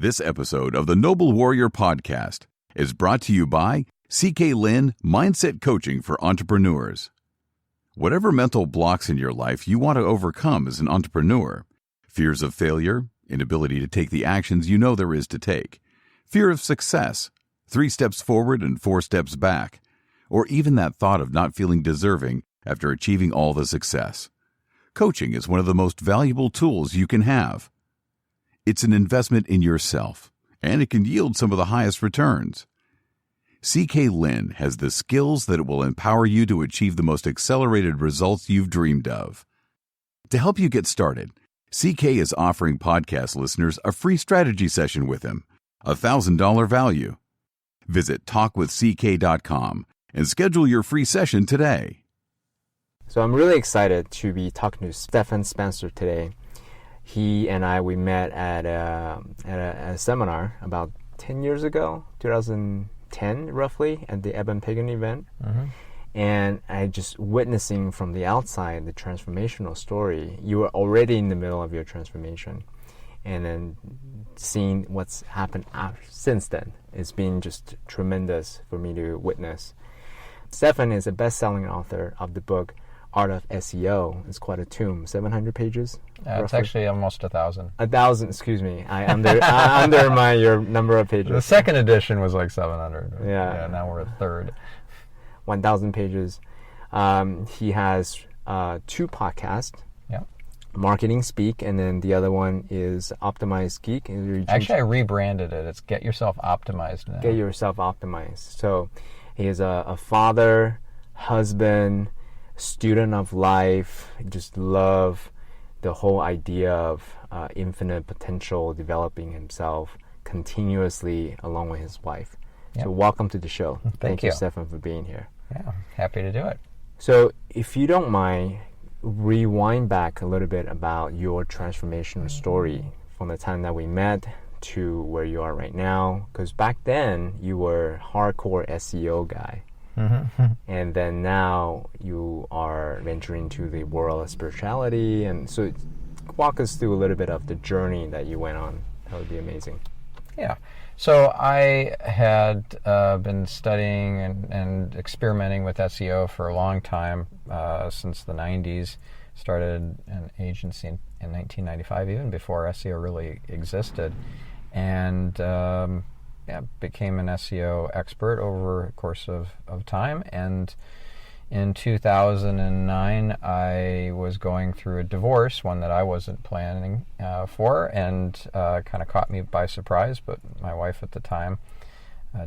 This episode of the Noble Warrior Podcast is brought to you by CK Lin Mindset Coaching for Entrepreneurs. Whatever mental blocks in your life you want to overcome as an entrepreneur, fears of failure, inability to take the actions you know there is to take, fear of success, 3 steps forward and 4 steps back, or even that thought of not feeling deserving after achieving all the success. Coaching is one of the most valuable tools you can have. It's an investment in yourself, and it can yield some of the highest returns. CK Lin has the skills that will empower you to achieve the most accelerated results you've dreamed of. To help you get started, CK is offering podcast listeners a free strategy session with him, a $1,000 value. Visit talkwithck.com and schedule your free session today. So I'm really excited to be talking to Stephan Spencer today. He and we met at a seminar about 10 years ago, 2010 roughly, at the Eben Pagan event. Mm-hmm. And I just witnessing from the outside the transformational story. You were already in the middle of your transformation. And then seeing what's happened since then, it's been just tremendous for me to witness. Stephan is a best-selling author of the book Art of SEO. It's quite a tome, 700 pages. It's actually almost 1,000. 1,000, excuse me. I under your number of pages. The second edition was like 700. Yeah. Now we're at third. 1,000 pages. He has 2 podcasts. Yeah. Marketing Speak, and then the other one is Optimized Geek. Actually, I rebranded it. It's Get Yourself Optimized now. Get Yourself Optimized. So he is a father, husband, student of life. Just love the whole idea of infinite potential, developing himself continuously along with his wife. Yep. So welcome to the show. Thank you, Stephan, for being here. Yeah, happy to do it. So if you don't mind, rewind back a little bit about your transformational story from the time that we met to where you are right now. Because back then, you were hardcore SEO guy. Mm-hmm. And then now you are venturing into the world of spirituality. And so walk us through a little bit of the journey that you went on. That would be amazing. Yeah. So I had been studying and experimenting with SEO for a long time, since the 90s. Started an agency in 1995, even before SEO really existed. And became an SEO expert over the course of time. And in 2009, I was going through a divorce, one that I wasn't planning for, and kind of caught me by surprise. But my wife at the time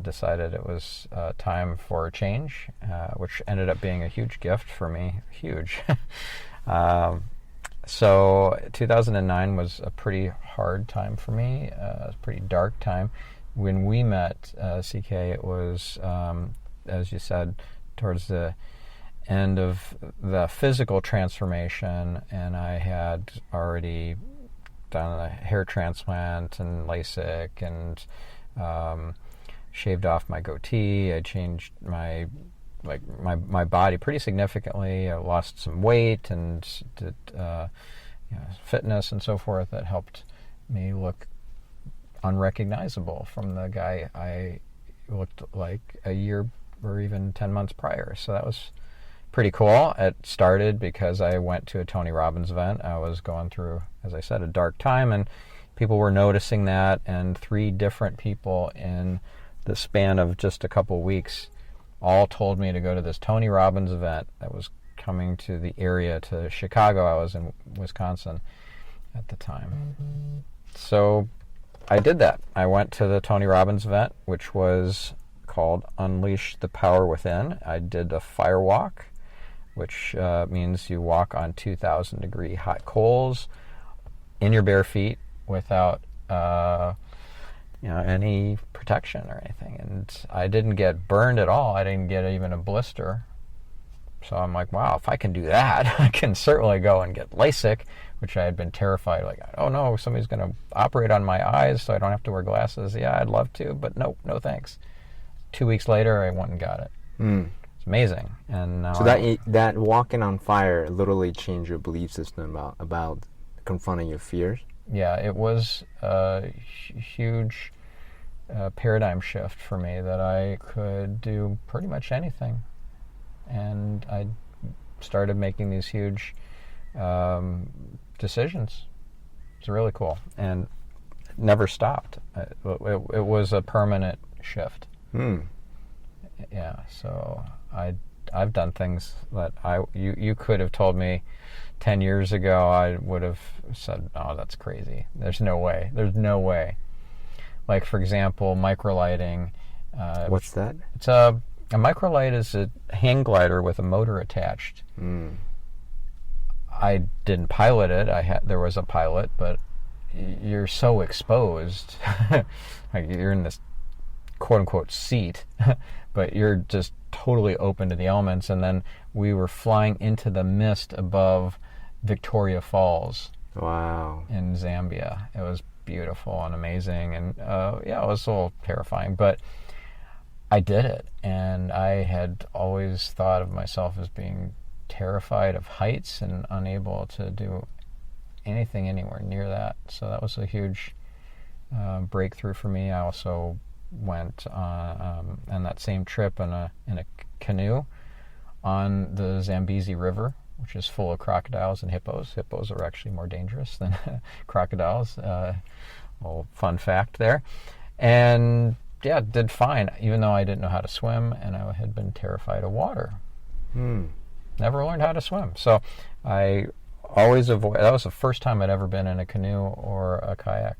decided it was time for a change, which ended up being a huge gift for me. Huge. So 2009 was a pretty hard time for me, a pretty dark time. When we met, CK, it was, as you said, towards the end of the physical transformation, and I had already done a hair transplant and LASIK and shaved off my goatee. I changed my body pretty significantly. I lost some weight and did fitness and so forth that helped me look unrecognizable from the guy I looked like a year or even 10 months prior. So that was pretty cool. It started because I went to a Tony Robbins event. I was going through, as I said, a dark time, and people were noticing that, and 3 different people in the span of just a couple weeks all told me to go to this Tony Robbins event that was coming to the area, to Chicago. I was in Wisconsin at the time. Mm-hmm. So I did that. I went to the Tony Robbins event, which was called Unleash the Power Within. I did a fire walk, which means you walk on 2,000 degree hot coals in your bare feet without any protection or anything. And I didn't get burned at all. I didn't get even a blister. So I'm like, wow, if I can do that, I can certainly go and get LASIK, which I had been terrified, like, oh no, somebody's going to operate on my eyes so I don't have to wear glasses. Yeah, I'd love to, but no thanks. 2 weeks later, I went and got it. It's amazing. And now so that walking on fire literally changed your belief system about confronting your fears? yeah, it was a huge paradigm shift for me that I could do pretty much anything. And I started making these huge decisions. It's really cool. And it never stopped. It was a permanent shift. Yeah, so I've done things that you could have told me 10 years ago. I would have said, oh, that's crazy. There's no way. Like, for example, microlighting. What's that? It's a microlight is a hang glider with a motor attached. I didn't pilot it. There was a pilot, but you're so exposed. Like, you're in this quote-unquote seat, but you're just totally open to the elements. And then we were flying into the mist above Victoria Falls. Wow. In Zambia. It was beautiful and amazing, and yeah, it was a little terrifying, but I did it. And I had always thought of myself as being terrified of heights and unable to do anything anywhere near that. So that was a huge breakthrough for me. I also went on that same trip in a canoe on the Zambezi River, which is full of crocodiles and hippos. Hippos are actually more dangerous than crocodiles. Little fun fact there. And yeah, did fine, even though I didn't know how to swim and I had been terrified of water. Never learned how to swim. So I always avoid. That was the first time I'd ever been in a canoe or a kayak.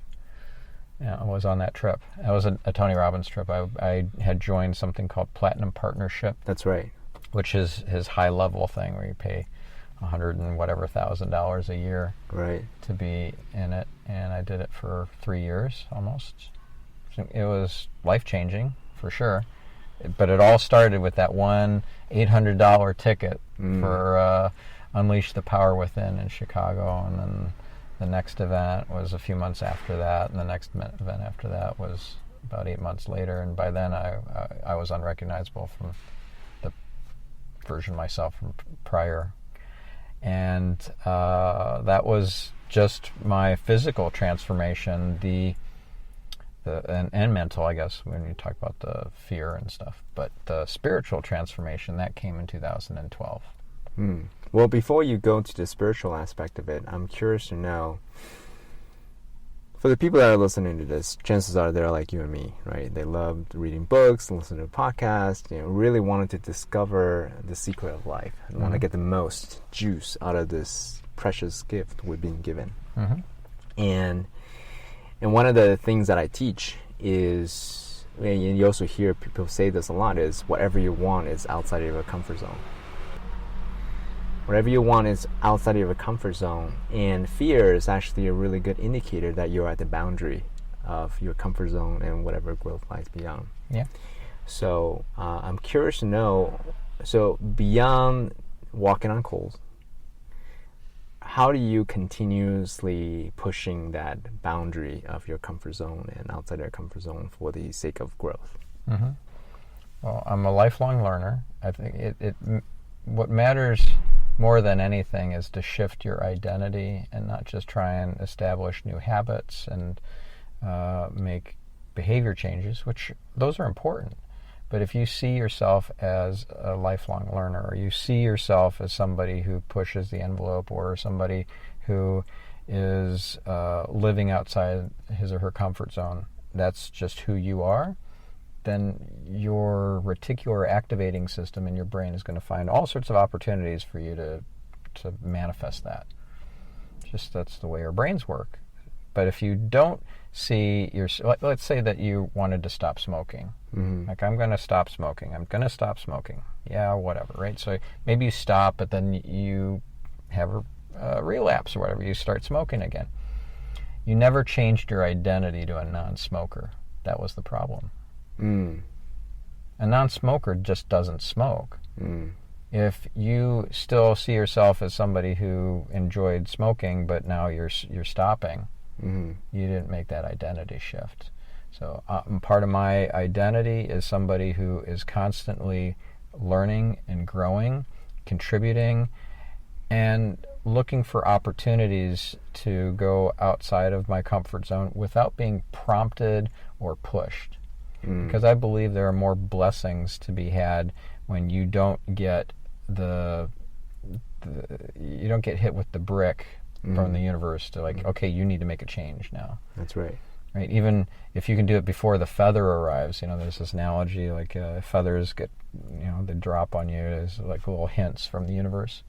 Yeah, I was on that trip. That was a Tony Robbins trip. I had joined something called Platinum Partnership. That's right. Which is his high-level thing where you pay $100,000 a year to be in it, and I did it for 3 years almost. It was life-changing for sure, but it all started with that one $800 ticket for Unleash the Power Within in Chicago, and then the next event was a few months after that, and the next event after that was about 8 months later, and by then I was unrecognizable from the version of myself from prior. And that was just my physical transformation, and mental, I guess, when you talk about the fear and stuff. But the spiritual transformation, that came in 2012. Well, before you go to the spiritual aspect of it, I'm curious to know, for the people that are listening to this, chances are they're like you and me, right? They love reading books, listening to podcasts, really wanted to discover the secret of life and want to get the most juice out of this precious gift we've been given. And one of the things that I teach is, and you also hear people say this a lot, is whatever you want is outside of your comfort zone. Whatever you want is outside of your comfort zone, and fear is actually a really good indicator that you're at the boundary of your comfort zone and whatever growth lies beyond. Yeah. So I'm curious to know, so beyond walking on coals, how do you continuously pushing that boundary of your comfort zone and outside your comfort zone for the sake of growth? Well, I'm a lifelong learner. I think what matters more than anything is to shift your identity and not just try and establish new habits and make behavior changes, which those are important. But if you see yourself as a lifelong learner, or you see yourself as somebody who pushes the envelope, or somebody who is living outside his or her comfort zone, that's just who you are, then your reticular activating system in your brain is going to find all sorts of opportunities for you to manifest that. Just that's the way our brains work. But if you don't see let's say that you wanted to stop smoking. Like, I'm going to stop smoking. I'm going to stop smoking. Yeah, whatever, right? So maybe you stop, but then you have a relapse or whatever. You start smoking again. You never changed your identity to a non-smoker. That was the problem. A non-smoker just doesn't smoke. If you still see yourself as somebody who enjoyed smoking, but now you're stopping, you didn't make that identity shift. So part of my identity is somebody who is constantly learning and growing, contributing, and looking for opportunities to go outside of my comfort zone without being prompted or pushed. Because I believe there are more blessings to be had when you don't get you don't get hit with the brick from the universe to like, okay, you need to make a change now. That's right. Right. Even if you can do it before the feather arrives, there's this analogy like feathers get, they drop on you as like little hints from the universe.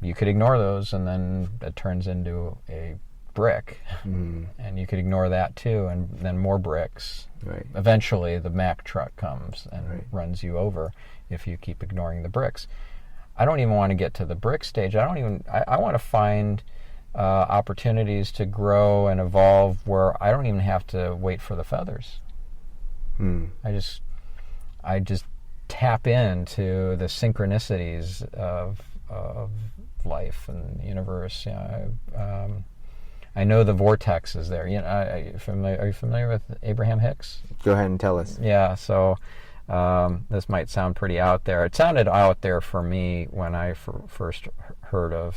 You could ignore those, and then it turns into a brick, and you could ignore that too, and then more bricks. Right. Eventually, the Mack truck comes and runs you over if you keep ignoring the bricks. I don't even want to get to the brick stage. I want to find opportunities to grow and evolve where I don't even have to wait for the feathers. I just tap into the synchronicities of life and the universe. I know the vortex is there. Are you familiar with Abraham Hicks? Go ahead and tell us. Yeah. So this might sound pretty out there. It sounded out there for me when I first heard of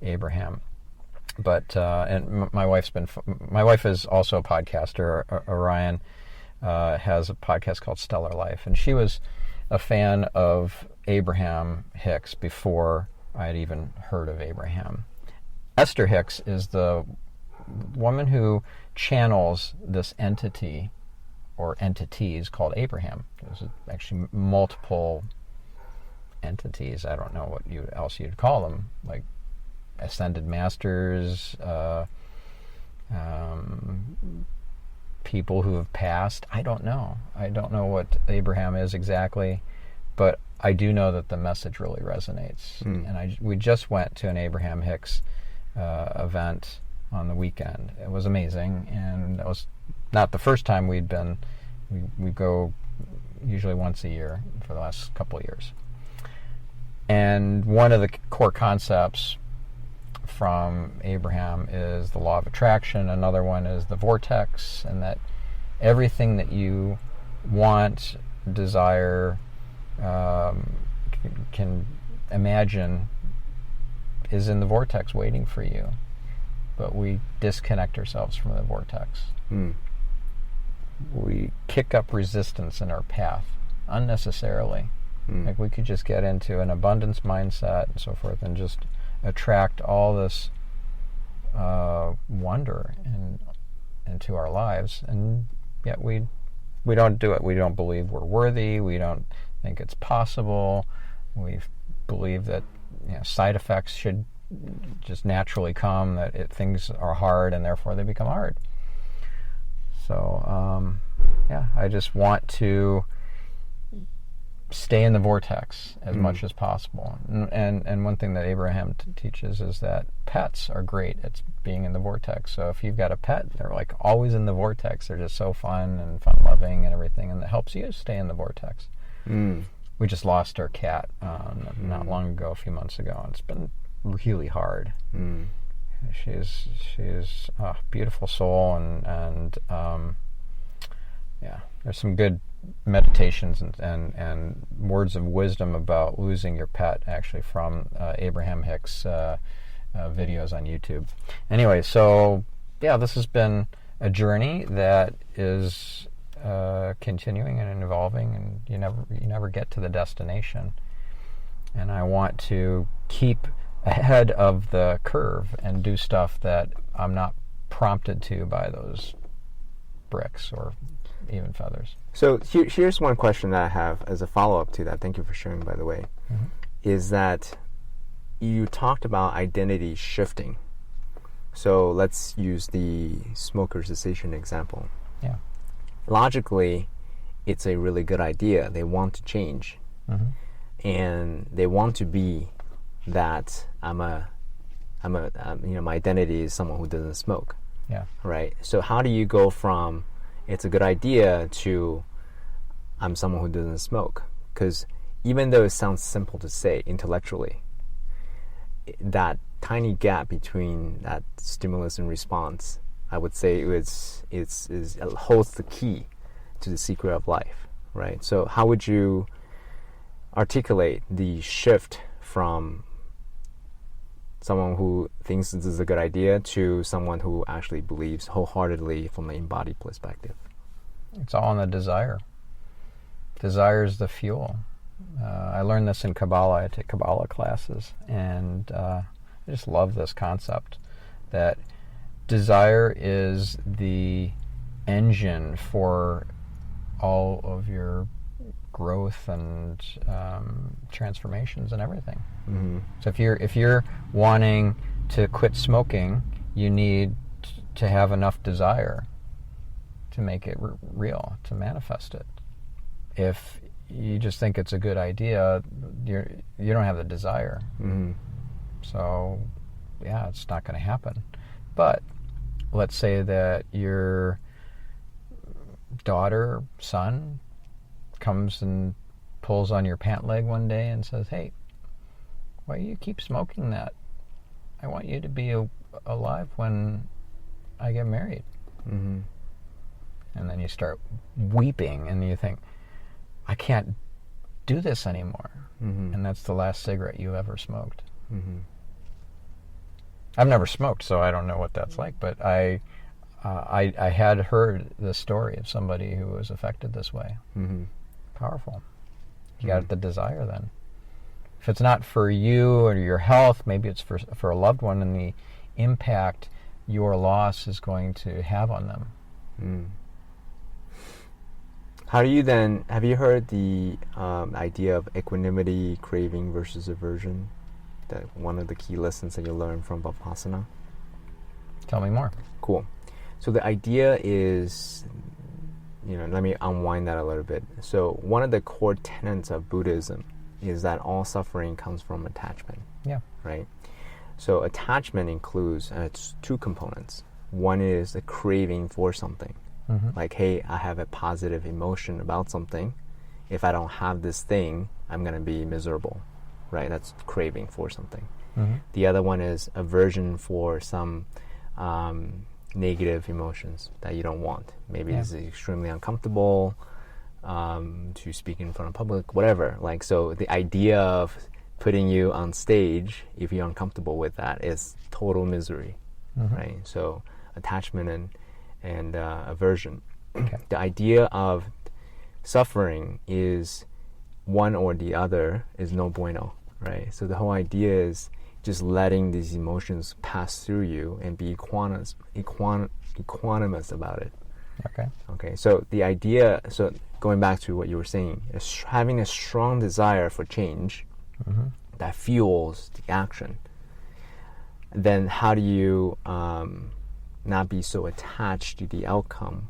Abraham. But and my wife is also a podcaster. Orion has a podcast called Stellar Life, and she was a fan of Abraham Hicks before I had even heard of Abraham. Esther Hicks is the woman who channels this entity or entities called Abraham. There's actually multiple entities. I don't know what else you'd call them, like ascended masters, people who have passed. I don't know what Abraham is exactly, but I do know that the message really resonates. And we just went to an Abraham Hicks event on the weekend. It was amazing, and that was not the first time we'd been. We go usually once a year for the last couple of years. And one of the core concepts from Abraham is the law of attraction. Another one is the vortex, and that everything that you want, desire, can imagine is in the vortex waiting for you. But we disconnect ourselves from the vortex. We kick up resistance in our path unnecessarily. Like we could just get into an abundance mindset and so forth and just attract all this wonder into our lives, and yet we don't do it. We don't believe we're worthy. We don't think it's possible. We believe that side effects should just naturally come, that things are hard and therefore they become hard. So I just want to stay in the vortex as much as possible. And one thing that Abraham teaches is that pets are great at being in the vortex. So if you've got a pet, they're like always in the vortex. They're just so fun and fun-loving and everything, and it helps you stay in the vortex. We just lost our cat not long ago, a few months ago, and it's been really hard. She's a beautiful soul, and there's some good meditations and words of wisdom about losing your pet, actually, from Abraham Hicks videos on YouTube. Anyway, so this has been a journey that is continuing and evolving, and you never get to the destination. And I want to keep ahead of the curve and do stuff that I'm not prompted to by those bricks or even feathers. So here's one question that I have as a follow-up to that. Thank you for sharing, by the way. Is that you talked about identity shifting. So let's use the smoker cessation example. Yeah. Logically, it's a really good idea. They want to change, and they want to be that my identity is someone who doesn't smoke. Yeah. Right. So how do you go from it's a good idea to I'm someone who doesn't smoke? Because even though it sounds simple to say intellectually, that tiny gap between that stimulus and response, I would say it holds the key to the secret of life, right? So how would you articulate the shift from someone who thinks this is a good idea to someone who actually believes wholeheartedly from an embodied perspective? It's all in the desire. Desire is the fuel. I learned this in Kabbalah. I take Kabbalah classes, and I just love this concept that desire is the engine for all of your growth and transformations and everything. Mm-hmm. So if you're wanting to quit smoking, you need to have enough desire to make it real, to manifest it. If you just think it's a good idea, you don't have the desire. Mm-hmm. So, yeah, it's not going to happen. But let's say that your daughter, son, comes and pulls on your pant leg one day and says, "Hey, why do you keep smoking that? I want you to be alive when I get married." Mm-hmm. And then you start weeping and you think, I can't do this anymore. Mm-hmm. And that's the last cigarette you ever smoked. Mm-hmm. I've never smoked, so I don't know what that's like, but I had heard the story of somebody who was affected this way. Mm-hmm. Powerful. You got the desire then. If it's not for you or your health, maybe it's for a loved one and the impact your loss is going to have on them. Mm. How do you then, have you heard the idea of equanimity, craving versus aversion? That one of the key lessons that you learn from Vipassana? Tell me more. Cool. So the idea is, let me unwind that a little bit. So one of the core tenets of Buddhism is that all suffering comes from attachment. Yeah. Right? So attachment includes it's two components. One is the craving for something. Mm-hmm. Like, hey, I have a positive emotion about something. If I don't have this thing, I'm going to be miserable. Right? That's craving for something. Mm-hmm. The other one is aversion for some negative emotions that you don't want. Maybe it's extremely uncomfortable to speak in front of public, whatever. Like, so the idea of putting you on stage, if you're uncomfortable with that, is total misery, right? So attachment and aversion. Okay. The idea of suffering is one or the other is no bueno, right? So the whole idea is just letting these emotions pass through you and be equanimous about it. Okay. So the idea, so going back to what you were saying, is having a strong desire for change that fuels the action. Then how do you not be so attached to the outcome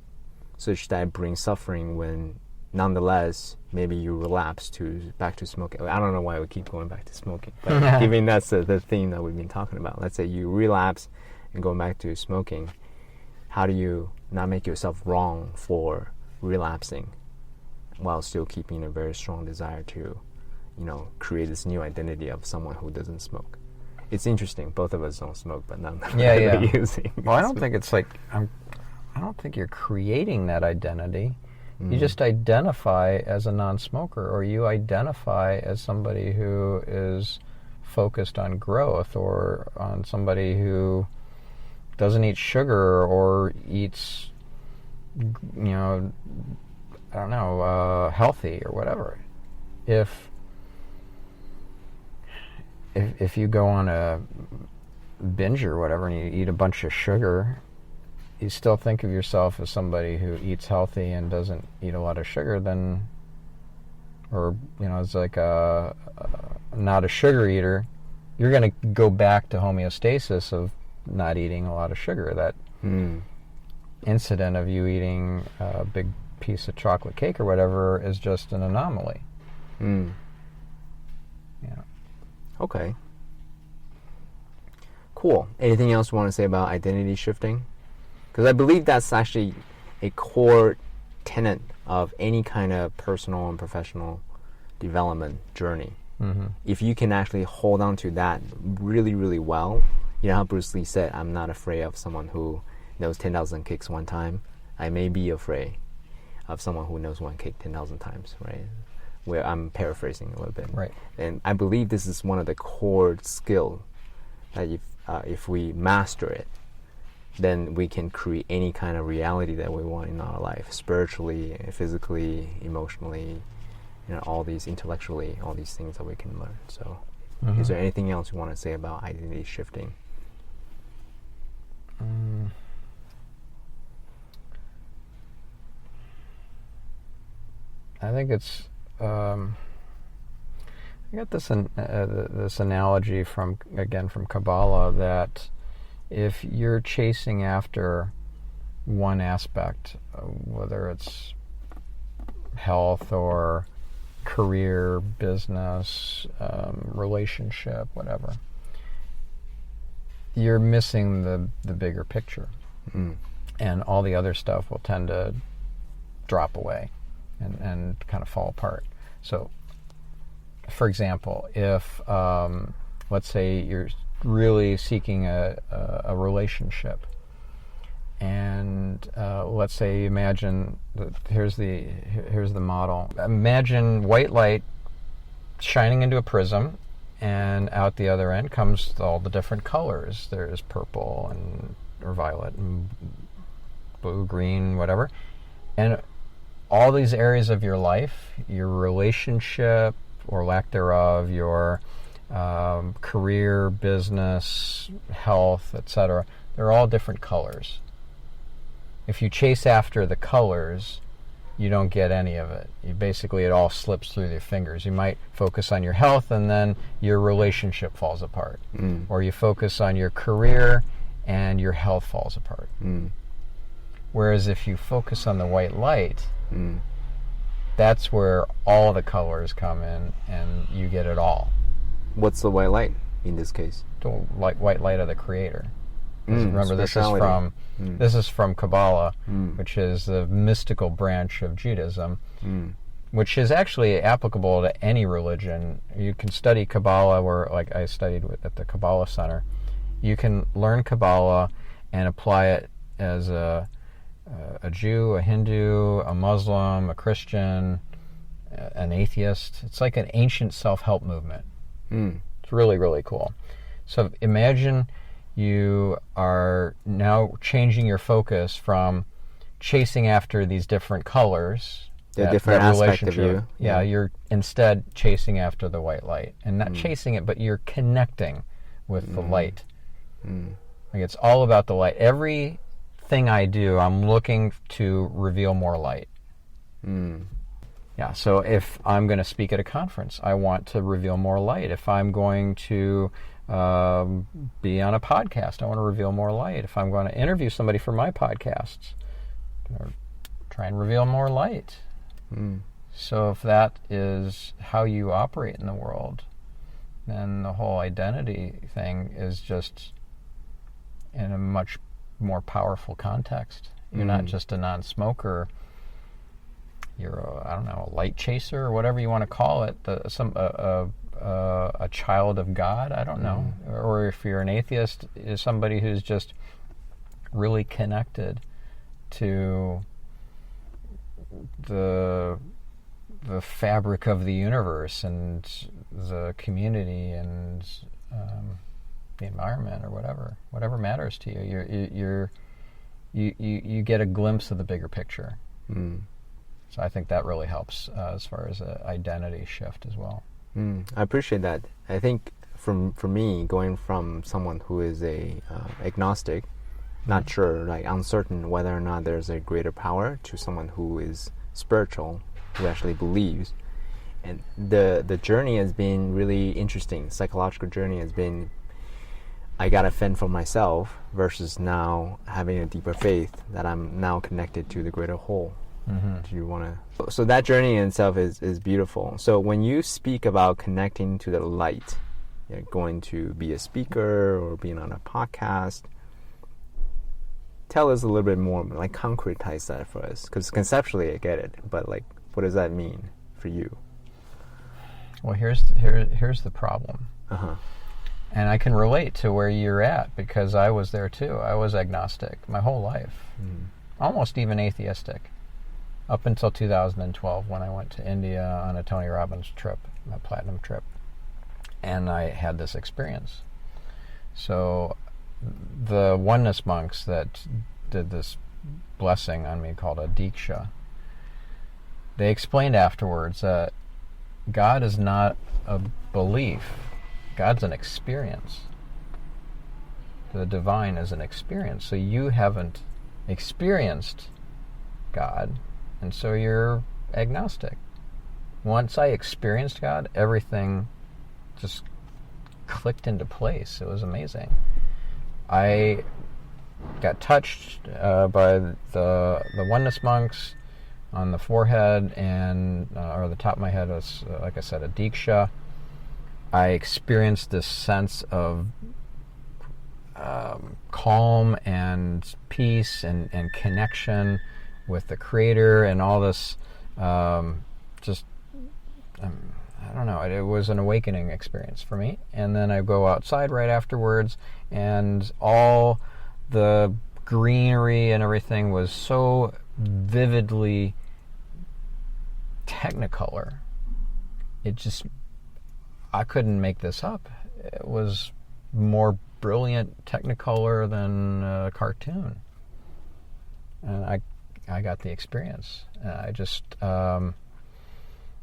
such that it brings suffering when nonetheless maybe you relapse back to smoking? I don't know why we keep going back to smoking, but given that's the theme that we've been talking about. Let's say you relapse and go back to smoking. How do you not make yourself wrong for relapsing while still keeping a very strong desire to, create this new identity of someone who doesn't smoke? It's interesting. Both of us don't smoke, but none of us are using. Well, I don't think it's like I don't think you're creating that identity. You just identify as a non-smoker, or you identify as somebody who is focused on growth, or on somebody who doesn't eat sugar or eats, healthy or whatever. If you go on a binge or whatever and you eat a bunch of sugar, you still think of yourself as somebody who eats healthy and doesn't eat a lot of sugar, then, or, it's like not a sugar eater, you're going to go back to homeostasis of not eating a lot of sugar. That incident of you eating a big piece of chocolate cake or whatever is just an anomaly. Yeah. Okay. Cool. Anything else you want to say about identity shifting? Because I believe that's actually a core tenet of any kind of personal and professional development journey. If you can actually hold on to that really, really well, how Bruce Lee said, I'm not afraid of someone who knows 10,000 kicks one time. I may be afraid of someone who knows one kick 10,000 times, right? Where I'm paraphrasing a little bit. Right. And I believe this is one of the core skill that if we master it, then we can create any kind of reality that we want in our life, spiritually, physically, emotionally, all these intellectually, all these things that we can learn. So is there anything else you want to say about identity shifting? I think it's I got this this analogy from Kabbalah, that if you're chasing after one aspect, whether it's health or career, business, relationship, whatever, you're missing the bigger picture. And all the other stuff will tend to drop away and kind of fall apart. So, for example, if let's say you're really seeking a relationship, and let's say, imagine that here's the model. Imagine white light shining into a prism, and out the other end comes all the different colors. There's purple or violet and blue, green, whatever, and all these areas of your life, your relationship or lack thereof, your career, business, health, etc., they're all different colors. If you chase after the colors, you don't get any of it. It all slips through your fingers. You might focus on your health, and then your relationship falls apart. Or you focus on your career, and your health falls apart. Whereas if you focus on the white light, that's where all the colors come in, and you get it all. What's the white light in this case? The white light of the Creator. Remember, this is from Kabbalah, which is the mystical branch of Judaism, which is actually applicable to any religion. You can study Kabbalah, like I studied at the Kabbalah Center. You can learn Kabbalah and apply it as a Jew, a Hindu, a Muslim, a Christian, an atheist. It's like an ancient self-help movement. It's really, really cool. So imagine you are now changing your focus from chasing after these different colors, the different aspect of you. Yeah, you're instead chasing after the white light, and not chasing it, but you're connecting with the light. Like, it's all about the light. Everything I do, I'm looking to reveal more light. Yeah, so if I'm going to speak at a conference, I want to reveal more light. If I'm going to be on a podcast, I want to reveal more light. If I'm going to interview somebody for my podcasts, try and reveal more light. So if that is how you operate in the world, then the whole identity thing is just in a much more powerful context. You're not just a non-smoker. You're a light chaser, or whatever you want to call it. A child of God. I don't know. Or if you're an atheist, is somebody who's just really connected to the fabric of the universe and the community and the environment, or whatever matters to you. You get a glimpse of the bigger picture. So I think that really helps as far as an identity shift as well. I appreciate that. I think for me, going from someone who is a agnostic, not sure, like uncertain whether or not there's a greater power, to someone who is spiritual, who actually believes, and the journey has been really interesting. Psychological journey has been, I gotta fend for myself, versus now having a deeper faith that I'm now connected to the greater whole. Do you want to? So that journey in itself is beautiful. So when you speak about connecting to the light, going to be a speaker or being on a podcast, tell us a little bit more, like concretize that for us, because conceptually I get it, but like, what does that mean for you? Well, here's the problem. And I can relate to where you're at, because I was there too. I was agnostic my whole life, almost even atheistic, up until 2012, when I went to India on a Tony Robbins trip, a platinum trip, and I had this experience. So the oneness monks that did this blessing on me called a Diksha, they explained afterwards that God is not a belief. God's an experience. The divine is an experience. So you haven't experienced God, and so you're agnostic. Once I experienced God, everything just clicked into place. It was amazing. I got touched by the oneness monks on the forehead, and or the top of my head was, like I said, a Diksha. I experienced this sense of calm and peace and connection with the Creator, and all this I don't know, it was an awakening experience for me. And then I go outside right afterwards, and all the greenery and everything was so vividly technicolor. I couldn't make this up. It was more brilliant technicolor than a cartoon. And I got the experience.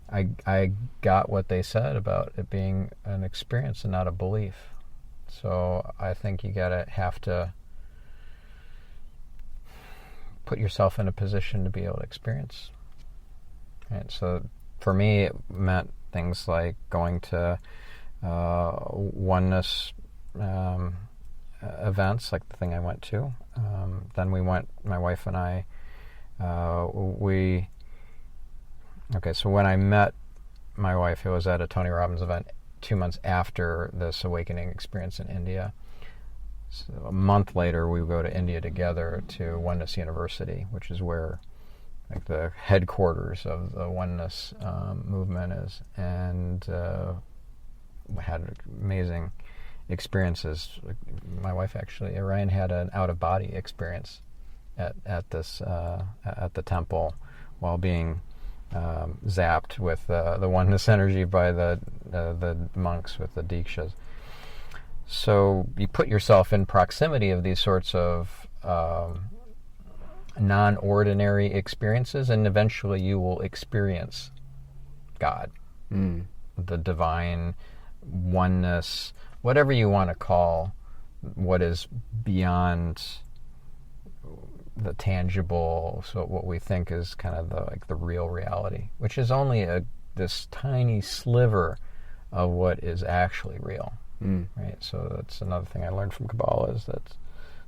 I got what they said about it being an experience and not a belief. So I think you have to put yourself in a position to be able to experience. Right? So for me, it meant things like going to oneness events, like the thing I went to. Then we went, my wife and I, so when I met my wife, it was at a Tony Robbins event 2 months after this awakening experience in India. So a month later, we go to India together to Oneness University, which is where like the headquarters of the Oneness movement is, and had amazing experiences. My wife actually, Ryan, had an out-of-body experience at the temple while being zapped with the oneness energy by the monks with the Dikshas. So you put yourself in proximity of these sorts of non-ordinary experiences, and eventually you will experience God, the divine, oneness, whatever you want to call what is beyond the tangible, so what we think is kind of the real reality, which is only this tiny sliver of what is actually real. Right? So that's another thing I learned from Kabbalah, is that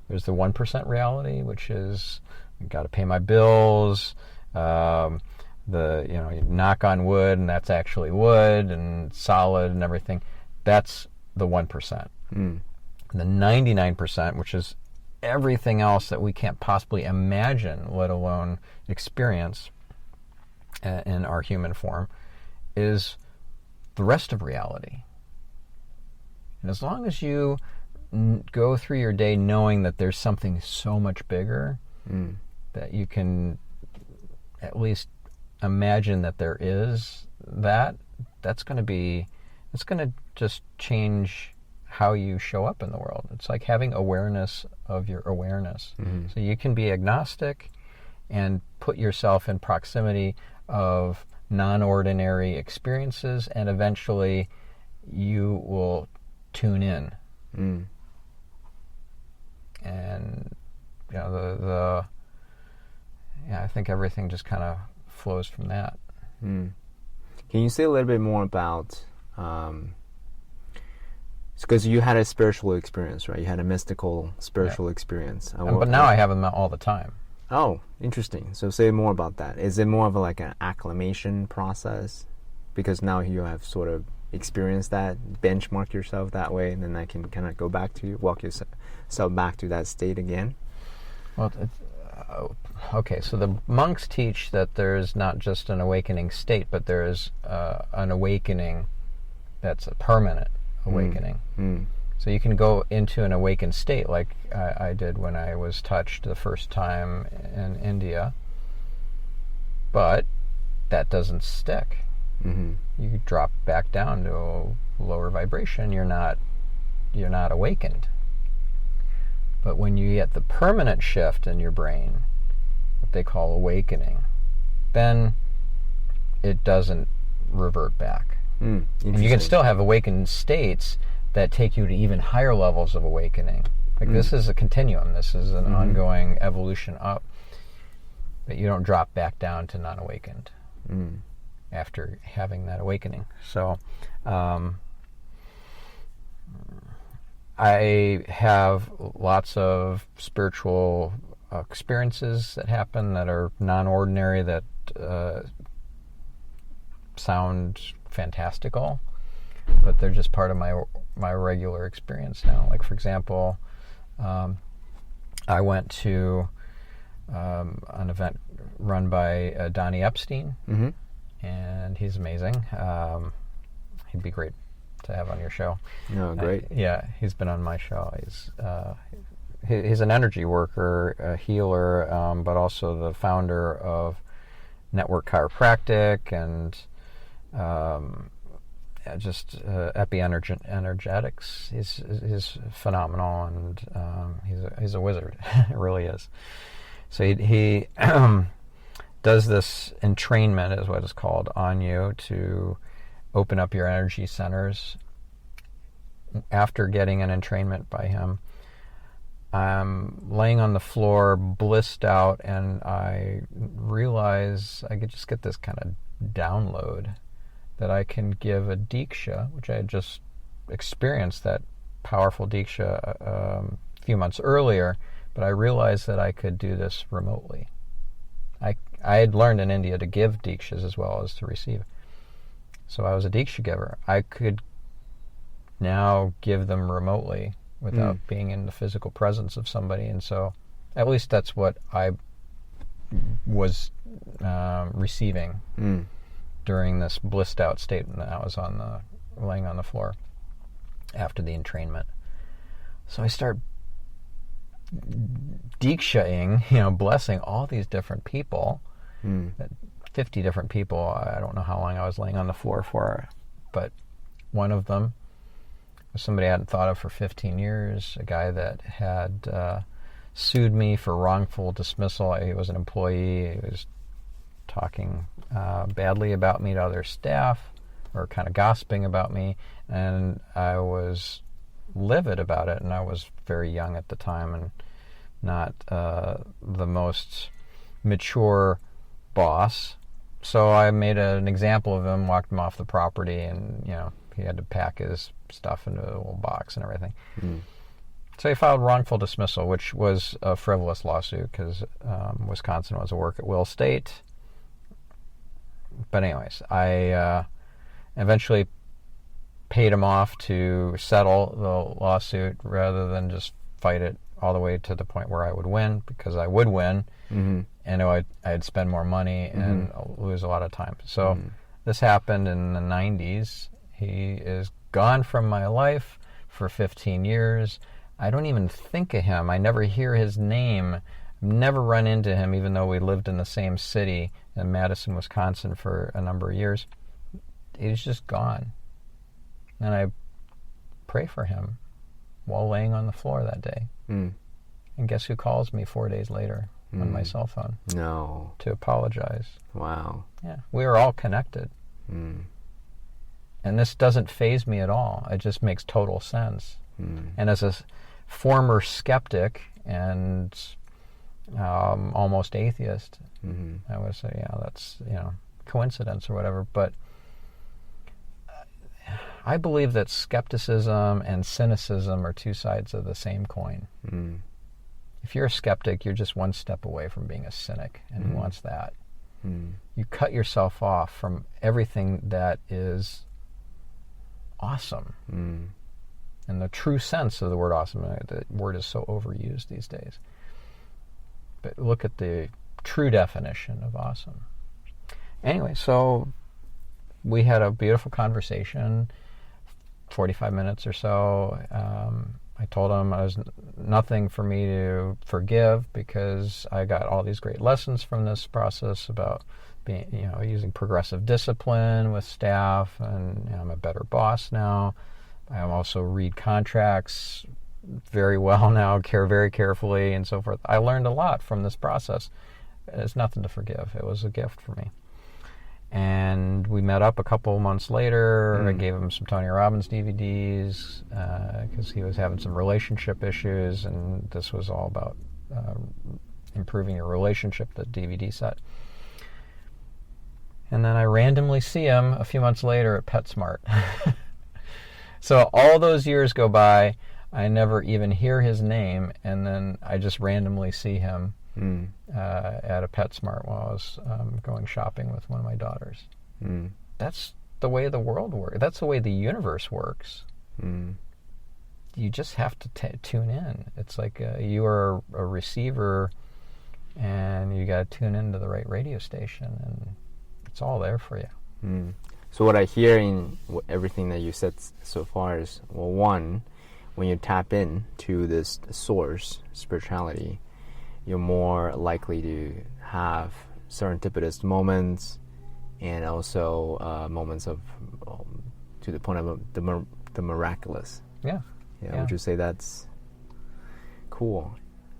there's the 1% reality, which is you got to pay my bills. You knock on wood, and that's actually wood and solid and everything. That's the 1%. The 99%, which is everything else that we can't possibly imagine, let alone experience in our human form, is the rest of reality. And as long as you go through your day knowing that there's something so much bigger, that you can at least imagine that there is that's going to just change how you show up in the world. It's like having awareness of your awareness. So you can be agnostic and put yourself in proximity of non-ordinary experiences, and eventually you will tune in. And I think everything just kind of flows from that. Can you say a little bit more about, because you had a spiritual experience, right? You had a mystical spiritual experience. But now I have them all the time. Oh, interesting. So say more about that. Is it more of like an acclimation process? Because now you have sort of experienced that, benchmark yourself that way, and then I can kind of go back to walk yourself back to that state again? Well, okay, so the monks teach that there is not just an awakening state, but there is an awakening that's a permanent awakening. So you can go into an awakened state like I did when I was touched the first time in India, but that doesn't stick. You drop back down to a lower vibration. You're not awakened. But when you get the permanent shift in your brain, what they call awakening, then it doesn't revert back. And you can still have awakened states that take you to even higher levels of awakening. Like this is a continuum. This is an ongoing evolution up. But you don't drop back down to non-awakened after having that awakening. So I have lots of spiritual experiences that happen that are non-ordinary, that sound fantastical, but they're just part of my regular experience now. Like, for example, I went to an event run by Donnie Epstein, and he's amazing. He'd be great to have on your show. Oh, great. Yeah, he's been on my show. He's an energy worker, a healer, but also the founder of Network Chiropractic and just Epi-Energetics. He's phenomenal, and he's a wizard. It really is. So he does this entrainment, is what it's called, on you to open up your energy centers. After getting an entrainment by him, I'm laying on the floor, blissed out, and I realize I could just get this kind of download that I can give a Diksha, which I had just experienced, that powerful Diksha a few months earlier, but I realized that I could do this remotely. I had learned in India to give Dikshas as well as to receive. So I was a Diksha giver. I could now give them remotely without being in the physical presence of somebody. And so at least that's what I was receiving during this blissed out state when I was laying on the floor after the entrainment. So I start Dikshaing, blessing all these different people, 50 different people. I don't know how long I was laying on the floor for, but one of them was somebody I hadn't thought of for 15 years, a guy that had sued me for wrongful dismissal. He was an employee. He was talking badly about me to other staff, or kind of gossiping about me, and I was livid about it, and I was very young at the time and not the most mature boss. So I made an example of him, walked him off the property, and he had to pack his stuff into a little box and everything. So he filed wrongful dismissal, which was a frivolous lawsuit because Wisconsin was a work-at-will state. But anyways, I eventually paid him off to settle the lawsuit rather than just fight it all the way to the point where I would win, because I would win, and I'd spend more money and lose a lot of time. So this happened in the 90s. He is gone from my life for 15 years. I don't even think of him. I never hear his name. Never run into him, even though we lived in the same city in Madison, Wisconsin for a number of years. He's just gone. And I pray for him while laying on the floor that day. And guess who calls me 4 days later on my cell phone? No. To apologize. Wow. Yeah. We are all connected. And this doesn't faze me at all. It just makes total sense. And as a former skeptic and almost atheist, I would say, that's coincidence or whatever. But I believe that skepticism and cynicism are two sides of the same coin. If you're a skeptic, you're just one step away from being a cynic, and who wants that? You cut yourself off from everything that is awesome. In the true sense of the word awesome. The word is so overused these days. But look at the true definition of awesome. Anyway, so we had a beautiful conversation, 45 minutes or so. I told him I was nothing for me to forgive, because I got all these great lessons from this process about being, using progressive discipline with staff, and I'm a better boss now. I also read contracts very well now, care very carefully, and so forth. I learned a lot from this process. It's nothing to forgive. It was a gift for me. And we met up a couple months later. I gave him some Tony Robbins DVDs because he was having some relationship issues, and this was all about improving your relationship, the DVD set. And then I randomly see him a few months later at PetSmart. So all those years go by, I never even hear his name, and then I just randomly see him at a PetSmart while I was going shopping with one of my daughters. That's the way the world works. That's the way the universe works. You just have to tune in. It's like you are a receiver, and you got to tune into the right radio station, and it's all there for you. So what I hear in everything that you said so far is, well, one, when you tap in to this source, spirituality, you're more likely to have serendipitous moments, and also moments of, to the point of the miraculous. Yeah. Would you say that's cool?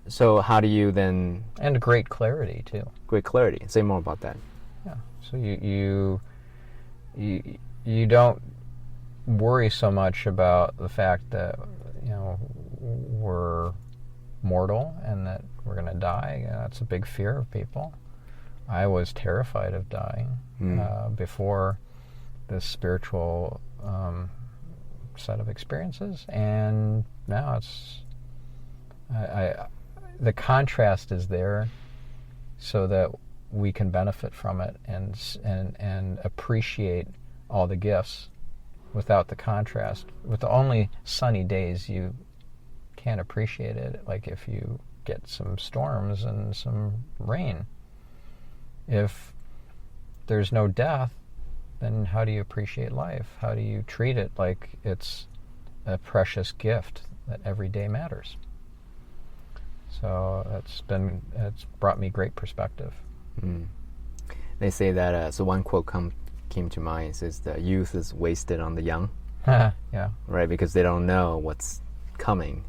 So how do you then... And great clarity, too. Great clarity. Say more about that. Yeah. So you don't worry so much about the fact that, we're mortal and that we're going to die. That's a big fear of people. I was terrified of dying before this spiritual set of experiences, and now it's the contrast is there so that we can benefit from it and appreciate all the gifts without the contrast. With the only sunny days, you can't appreciate it, like if you get some storms and some rain. If there's no death, then how do you appreciate life? How do you treat it like it's a precious gift that every day matters? So it's brought me great perspective. They say that, so one quote came to mind. It says that youth is wasted on the young. Yeah. Right, because they don't know what's coming.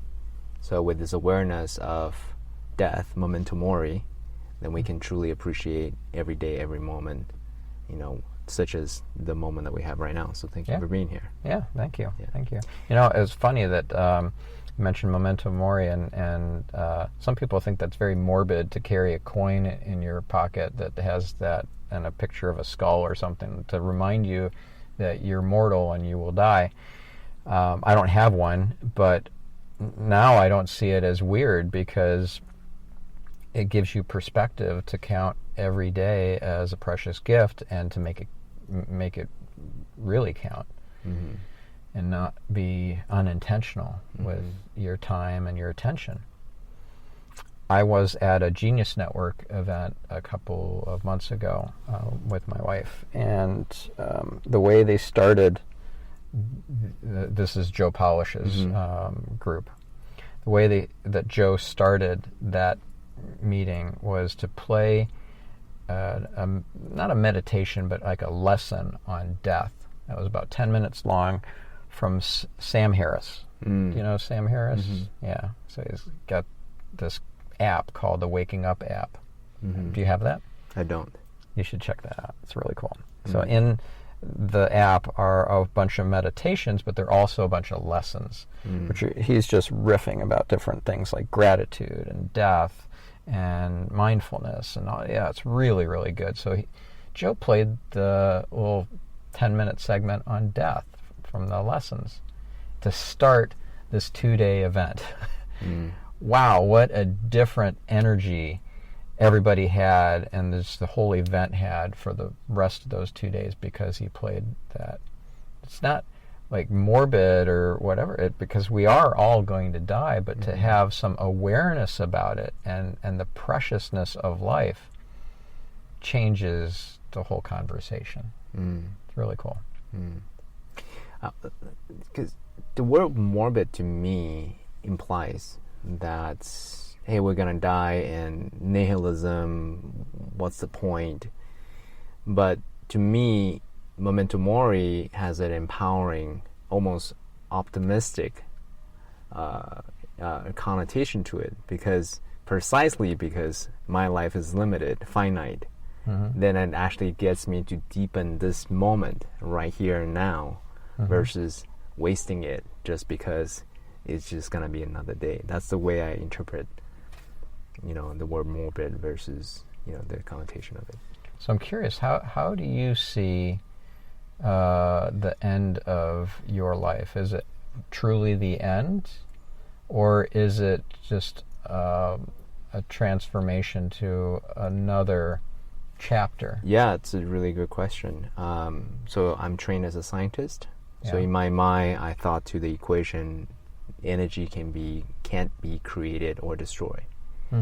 So with this awareness of death, memento mori, then we can truly appreciate every day, every moment, such as the moment that we have right now. So thank you for being here. Yeah, thank you. Yeah. Thank you. It's funny that you mentioned memento mori, and some people think that's very morbid to carry a coin in your pocket that has that and a picture of a skull or something to remind you that you're mortal and you will die. I don't have one, but now I don't see it as weird because it gives you perspective to count every day as a precious gift and to make it really count, and not be unintentional with your time and your attention. I was at a Genius Network event a couple of months ago with my wife, and the way they started, this is Joe Polish's group, the way that Joe started that meeting was to play not a meditation, but like a lesson on death. That was about 10 minutes long from Sam Harris. Do you know Sam Harris? Yeah. So he's got this app called the Waking Up app. Do you have that? I don't. You should check that out. It's really cool. So in the app are a bunch of meditations, but they're also a bunch of lessons, which he's just riffing about different things like gratitude and death and mindfulness and all. Yeah, it's really, really good. So Joe played the little 10-minute segment on death from the lessons to start this 2-day event. Wow, what a different energy everybody had, and the whole event had for the rest of those 2 days because he played that. It's not like morbid or whatever, because we are all going to die, but to have some awareness about it and the preciousness of life changes the whole conversation. It's really cool. Because the word morbid to me implies that, hey, we're gonna die, and nihilism, what's the point? But to me, memento mori has an empowering, almost optimistic connotation to it, precisely because my life is limited, finite. Then it actually gets me to deepen this moment right here and now, versus wasting it just because it's just gonna be another day. That's the way I interpret, the word morbid versus, the connotation of it. So I'm curious, how do you see the end of your life? Is it truly the end, or is it just a transformation to another chapter? Yeah, it's a really good question. So I'm trained as a scientist. Yeah. So in my mind, I thought to the equation, energy can't be created or destroyed.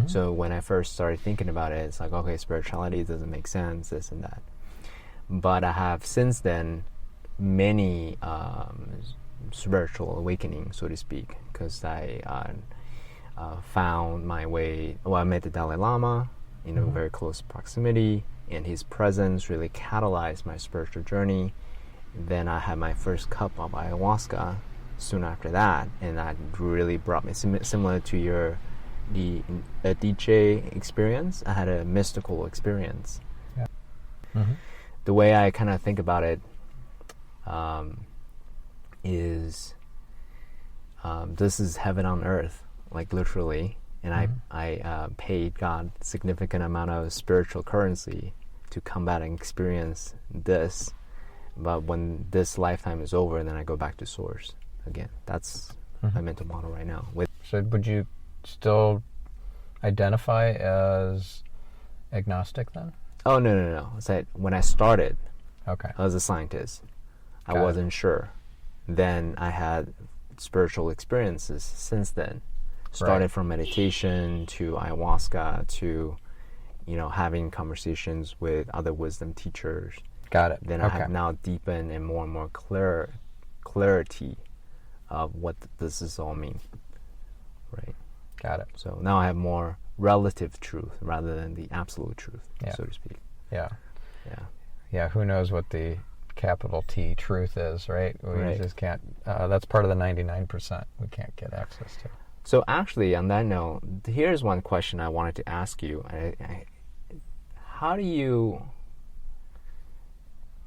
So when I first started thinking about it, it's like, okay, spirituality doesn't make sense, this and that. But I have since then many spiritual awakening, so to speak, because I found my way. Well, I met the Dalai Lama in very close proximity, and his presence really catalyzed my spiritual journey. Then I had my first cup of ayahuasca soon after that, and that really brought me similar to the DJ experience. I had a mystical experience. Yeah. The way I kind of think about it is this is heaven on earth, like literally. And I paid God a significant amount of spiritual currency to come back and experience this. But when this lifetime is over, then I go back to source again. That's my mental model right now. So would you still identify as agnostic then? Oh, no. So when I started, Okay. I was a scientist. I Got it. wasn't sure. Then I had spiritual experiences since then. Started Right. from meditation to ayahuasca to, having conversations with other wisdom teachers. Got it. Then I have now deepened and more clarity of what does this all mean, right? Got it. So now I have more relative truth rather than the absolute truth, so to speak. Yeah. Yeah. Yeah, who knows what the capital T truth is, right? We just can't, that's part of the 99% we can't get access to. So actually, on that note, here's one question I wanted to ask you. How do you,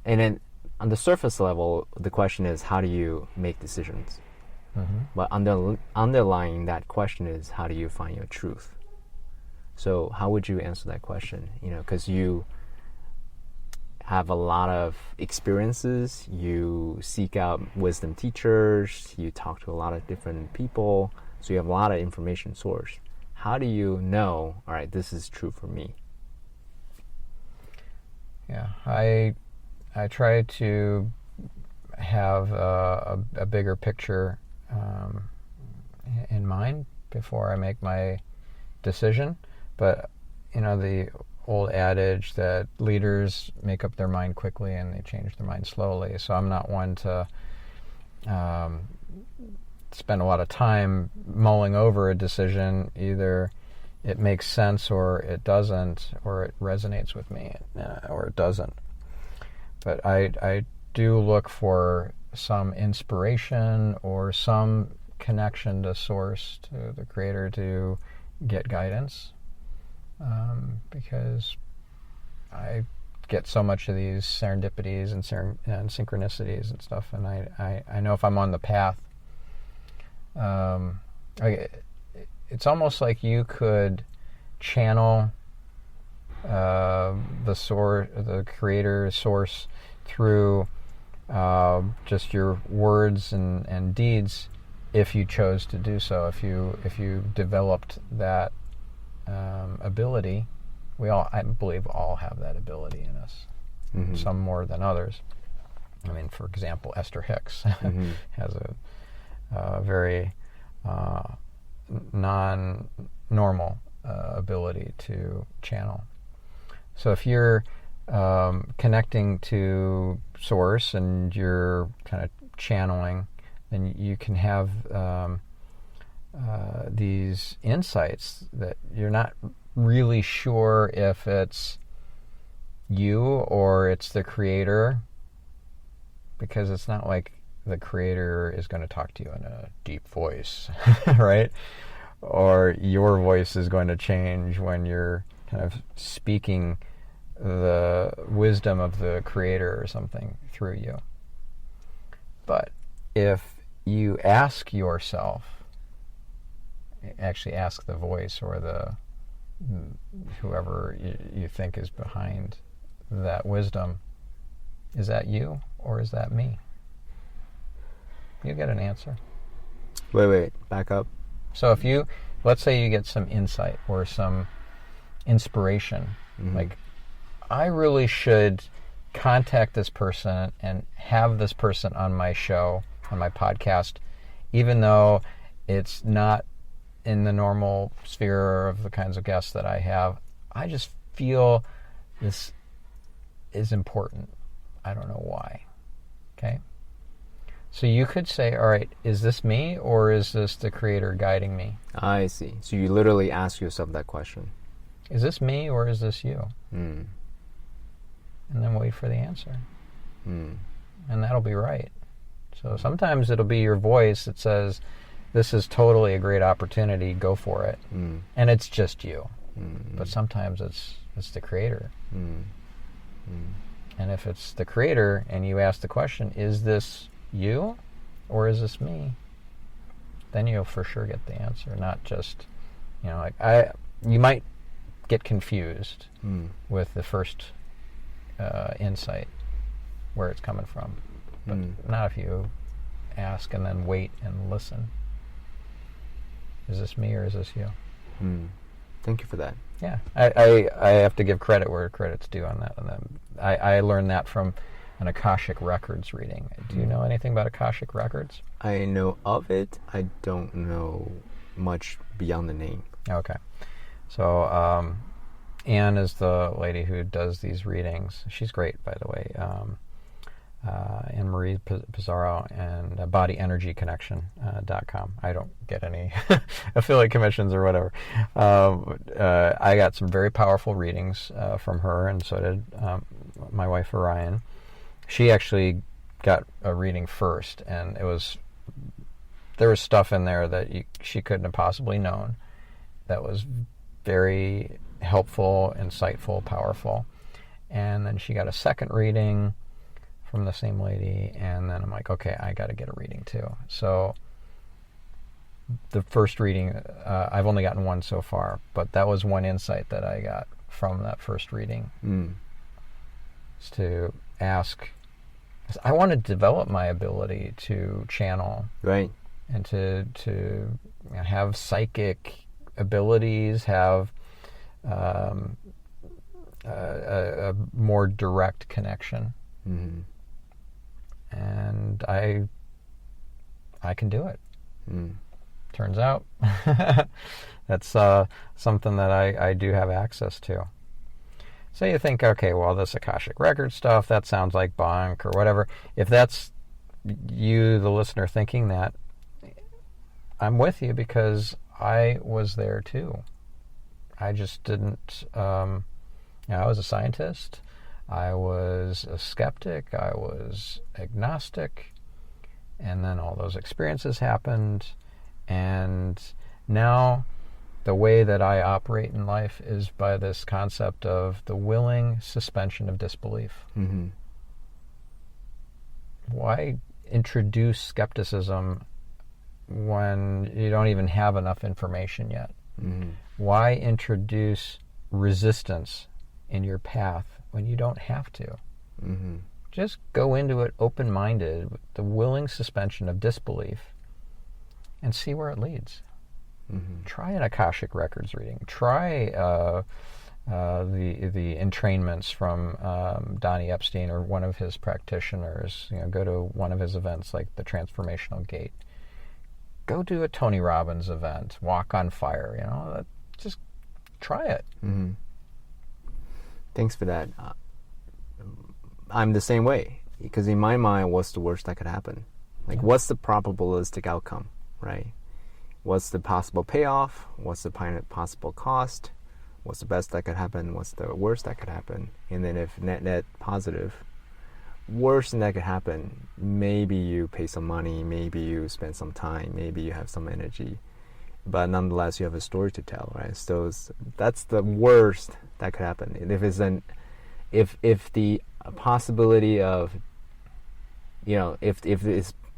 and then on the surface level, the question is, how do you make decisions? But underlying that question is, how do you find your truth? So how would you answer that question? Because you have a lot of experiences, you seek out wisdom teachers, you talk to a lot of different people, so you have a lot of information source. How do you know, all right, this is true for me? Yeah, I try to have a bigger picture in mind before I make my decision. But, the old adage that leaders make up their mind quickly and they change their mind slowly. So I'm not one to spend a lot of time mulling over a decision. Either it makes sense or it doesn't, or it resonates with me or it doesn't. But I do look for some inspiration or some connection to source, to the creator, to get guidance, because I get so much of these serendipities and synchronicities and stuff, and I know if I'm on the path. It's almost like you could channel the creator source through just your words and deeds, if you chose to do so. If you developed that ability, I believe all have that ability in us. Some more than others. I mean, for example, Esther Hicks has a very non-normal ability to channel. So if you're connecting to source and you're kind of channeling, then you can have these insights that you're not really sure if it's you or it's the creator, because it's not like the creator is going to talk to you in a deep voice, right? Or your voice is going to change when you're kind of speaking the wisdom of the creator or something through you. But if you ask yourself, actually ask the voice or the whoever you think is behind that wisdom, is that you or is that me? You get an answer. Wait, back up. So if you, let's say you get some insight or some inspiration, like, I really should contact this person and have this person on my show, on my podcast, even though it's not in the normal sphere of the kinds of guests that I have. I just feel this is important. I don't know why. Okay? So you could say, all right, is this me or is this the creator guiding me? I see. So you literally ask yourself that question. Is this me or is this you? And then wait for the answer. And that'll be right. So sometimes it'll be your voice that says, this is totally a great opportunity, go for it. And it's just you. But sometimes it's the creator. And if it's the creator and you ask the question, is this you or is this me? Then you'll for sure get the answer, not just, you might get confused with the first insight, where it's coming from. But not if you ask and then wait and listen. Is this me or is this you? Thank you for that. Yeah, I have to give credit where credit's due on that. I learned that from an Akashic Records reading. Do you know anything about Akashic Records? I know of it. I don't know much beyond the name. Okay. So Anne is the lady who does these readings. She's great, by the way. Anne-Marie Pizarro and bodyenergyconnection.com. I don't get any affiliate commissions or whatever. I got some very powerful readings from her, and so did my wife Orion. She actually got a reading first, and there was stuff in there that she couldn't have possibly known that was very helpful, insightful, powerful. And then she got a second reading from the same lady, and then I'm like, okay, I got to get a reading too. So the first reading, I've only gotten one so far, but that was one insight that I got from that first reading. Is to ask, I want to develop my ability to channel, right, and to have psychic abilities, have a more direct connection. And I can do it. Turns out that's something that I do have access to. So you think, okay, well, this Akashic Record stuff, that sounds like bunk or whatever. If that's you, the listener, thinking that, I'm with you, because I was there too. I just didn't, I was a scientist. I was a skeptic. I was agnostic. And then all those experiences happened. And now the way that I operate in life is by this concept of the willing suspension of disbelief. Why introduce skepticism when you don't even have enough information yet? Why introduce resistance in your path when you don't have to? Just go into it open-minded, with the willing suspension of disbelief, and see where it leads. Try an Akashic Records reading. Try the entrainments from Donnie Epstein or one of his practitioners. Go to one of his events like the Transformational Gate. Go do a Tony Robbins event. Walk on Fire. Just try it. Thanks for that. I'm the same way, because in my mind, what's the worst that could happen? What's the probabilistic outcome, right? What's the possible payoff? What's the possible cost? What's the best that could happen? What's the worst that could happen? And then if net positive, worst thing that could happen, maybe you pay some money, maybe you spend some time, maybe you have some energy, but nonetheless you have a story to tell, right? So that's the worst that could happen. And if the possibility of, if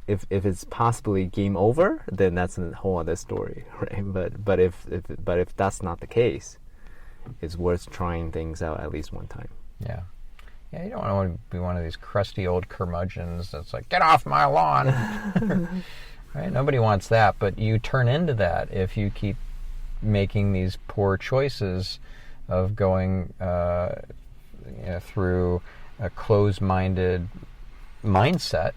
it's possibly game over, then that's a whole other story, right? But if that's not the case, it's worth trying things out at least one time. Yeah. Yeah, you don't want to be one of these crusty old curmudgeons that's like, get off my lawn. Right? Nobody wants that, but you turn into that if you keep making these poor choices of going through a closed-minded mindset.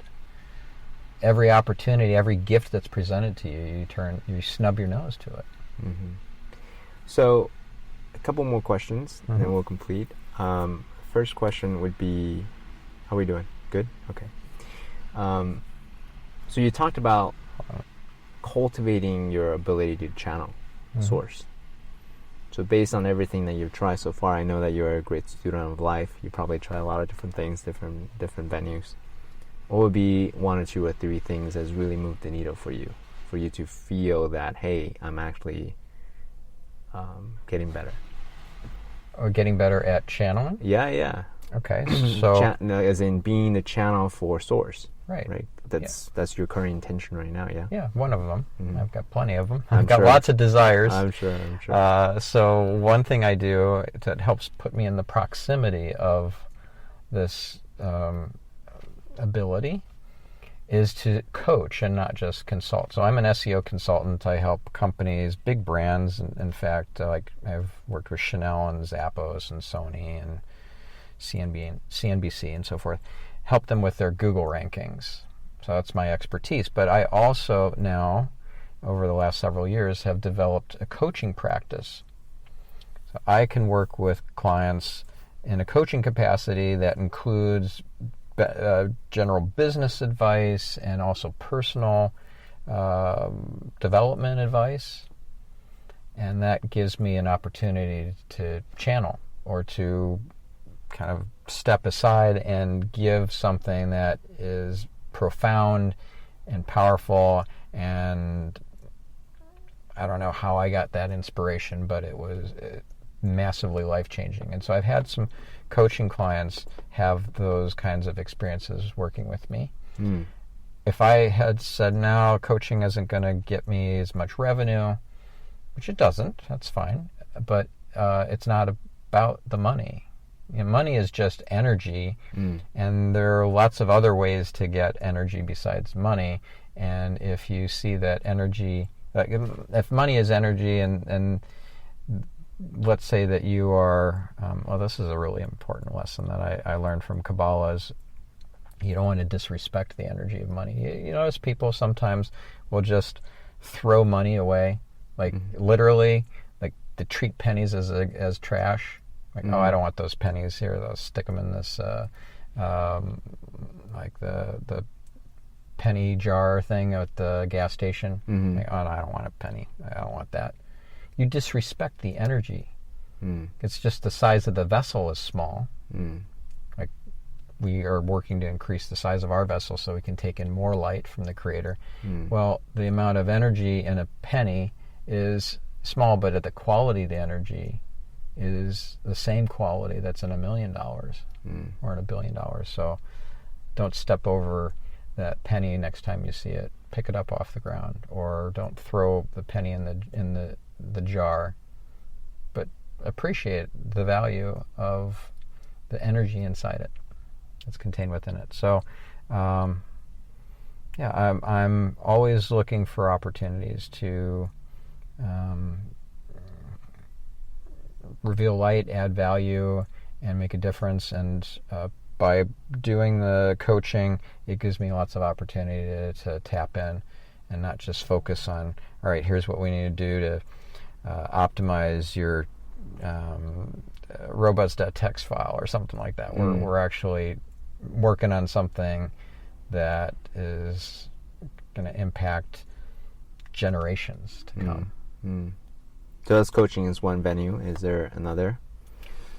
Every opportunity, every gift that's presented to you, you snub your nose to it. Mm-hmm. So, a couple more questions, and then we'll complete. First question would be, how are we doing? Good? Okay. So you talked about cultivating your ability to channel source. So based on everything that you've tried so far, I know that you're a great student of life. You probably try a lot of different things, different venues. What would be 1 or 2 or 3 things that's really moved the needle for you to feel that, hey, I'm actually getting better? Or getting better at channeling? Yeah. Okay, so... as in being the channel for source. Right. That's your current intention right now, yeah? Yeah, one of them. Mm-hmm. I've got plenty of them. I'm I've got sure. lots of desires. I'm sure. So one thing I do that helps put me in the proximity of this ability is to coach and not just consult. So I'm an SEO consultant. I help companies, big brands. In fact, I've worked with Chanel and Zappos and Sony and CNBC and so forth. Help them with their Google rankings. So that's my expertise. But I also now, over the last several years, have developed a coaching practice. So I can work with clients in a coaching capacity that includes general business advice and also personal development advice. And that gives me an opportunity to channel or to kind of step aside and give something that is profound and powerful, and I don't know how I got that inspiration, but it was massively life-changing. And so I've had some coaching clients have those kinds of experiences working with me. If I had said, no, coaching isn't going to get me as much revenue, which it doesn't, that's fine, but it's not about the money. Money is just energy, and there are lots of other ways to get energy besides money. And if you see that energy, if money is energy, and let's say that you are, this is a really important lesson that I learned from Kabbalah, is you don't want to disrespect the energy of money. You notice people sometimes will just throw money away, literally, to treat pennies as trash. Oh, I don't want those pennies here. They'll stick them in this, the penny jar thing at the gas station. Oh, no, I don't want a penny. I don't want that. You disrespect the energy. It's just the size of the vessel is small. We are working to increase the size of our vessel so we can take in more light from the Creator. Well, the amount of energy in a penny is small, but the quality of the energy is the same quality that's in $1 million or in $1 billion. So don't step over that penny next time you see it. Pick it up off the ground, or don't throw the penny in the jar, but appreciate the value of the energy inside it that's contained within it. So I'm always looking for opportunities to reveal light, add value, and make a difference. And by doing the coaching, it gives me lots of opportunity to tap in and not just focus on, all right, here's what we need to do to optimize your robots.txt file or something like that. We're actually working on something that is going to impact generations to come. So that's coaching is one venue. Is there another?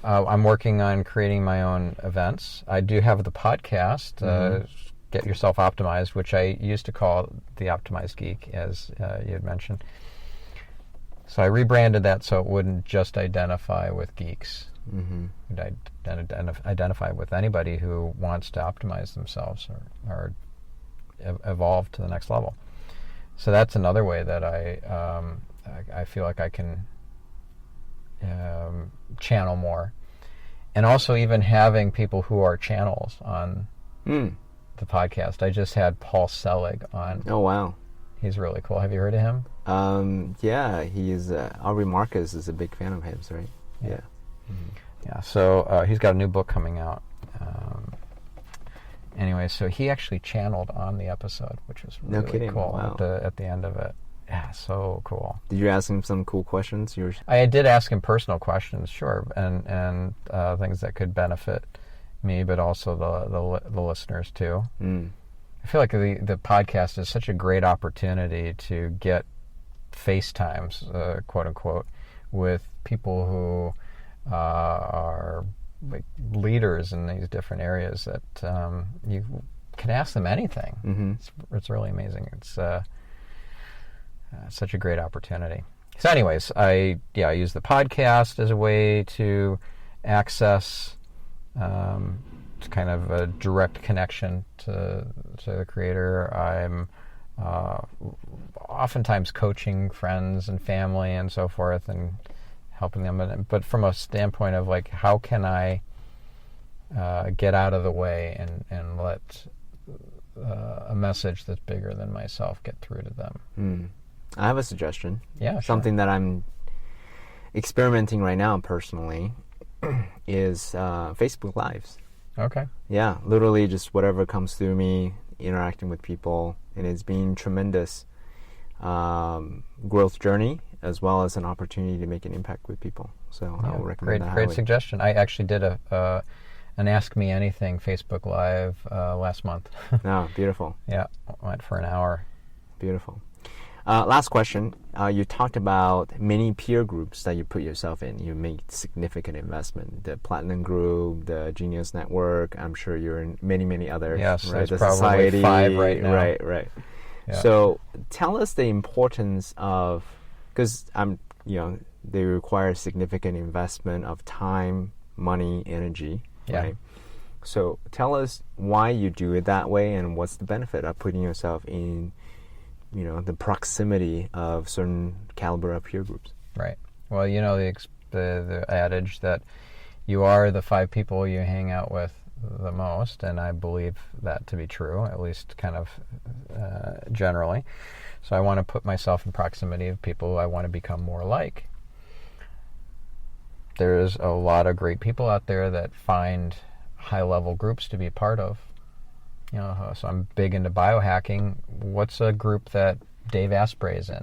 I'm working on creating my own events. I do have the podcast, Get Yourself Optimized, which I used to call The Optimized Geek, as you had mentioned. So I rebranded that so it wouldn't just identify with geeks. It would identify with anybody who wants to optimize themselves or evolve to the next level. So that's another way that I feel like I can channel more. And also even having people who are channels on the podcast. I just had Paul Selig on. Oh, wow. He's really cool. Have you heard of him? Yeah, he's Aubrey Marcus is a big fan of his, right? Yeah. Yeah, so he's got a new book coming out. Anyway, so he actually channeled on the episode, which was really cool. Wow. At the end of it. Yeah, so cool. Did you ask him some cool questions? I did ask him personal questions, sure, and things that could benefit me, but also the listeners too. I feel like the podcast is such a great opportunity to get FaceTimes, quote unquote, with people who are like leaders in these different areas that you can ask them anything. It's really amazing. It's such a great opportunity. So anyways, I use the podcast as a way to access kind of a direct connection to the creator. I'm oftentimes coaching friends and family and so forth and helping them. But from a standpoint of like, how can I get out of the way and let a message that's bigger than myself get through to them? I have a suggestion. Yeah, sure. Something that I'm experimenting right now personally is Facebook Lives. Okay. Yeah, literally just whatever comes through me, interacting with people, and it's been tremendous growth journey as well as an opportunity to make an impact with people. So I will recommend that. Great suggestion. I actually did an Ask Me Anything Facebook Live last month. Oh, beautiful. Yeah, went for an hour. Beautiful. Last question. You talked about many peer groups that you put yourself in. You make significant investment. The Platinum Group, the Genius Network. I'm sure you're in many others. Yes, right? there's The probably Society, 5 right now. Right. Yeah. So tell us the importance of, because they require significant investment of time, money, energy. Yeah. Right. So tell us why you do it that way and what's the benefit of putting yourself in the proximity of certain caliber of peer groups. Right. Well, the adage that you are the 5 people you hang out with the most, and I believe that to be true, at least kind of generally. So I want to put myself in proximity of people who I want to become more like. There's a lot of great people out there that find high-level groups to be a part of. So I'm big into biohacking. What's a group that Dave Asprey is in?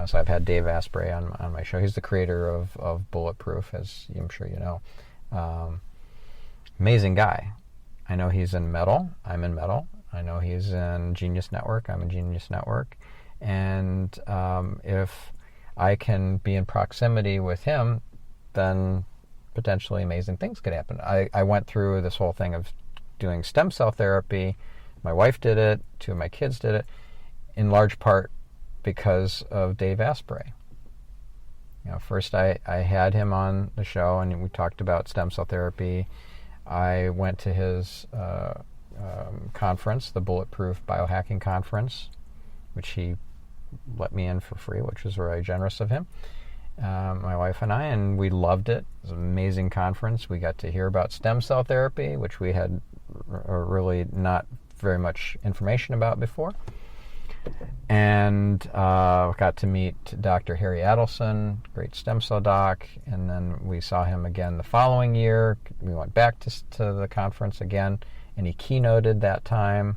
So I've had Dave Asprey on my show. He's the creator of Bulletproof, as I'm sure you know. Amazing guy. I know he's in metal. I'm in metal. I know he's in Genius Network. I'm in Genius Network. And if I can be in proximity with him, then potentially amazing things could happen. I went through this whole thing of doing stem cell therapy. My wife did it. 2 of my kids did it, in large part because of Dave Asprey. First I had him on the show and we talked about stem cell therapy. I went to his conference, the Bulletproof Biohacking Conference, which he let me in for free, which was very generous of him. My wife and I, and we loved it. It was an amazing conference. We got to hear about stem cell therapy, which we had really not very much information about before. And got to meet Dr. Harry Adelson, great stem cell doc, and then we saw him again the following year. We went back to the conference again, and he keynoted that time.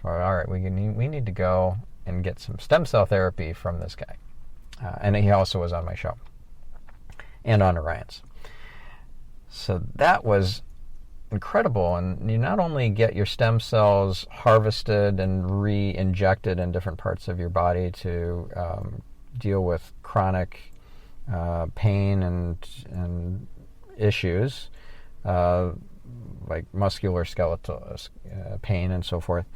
So all right, we need to go and get some stem cell therapy from this guy. And he also was on my show and on Orion's. So that was incredible, and you not only get your stem cells harvested and re-injected in different parts of your body to deal with chronic pain and issues, like musculoskeletal pain and so forth,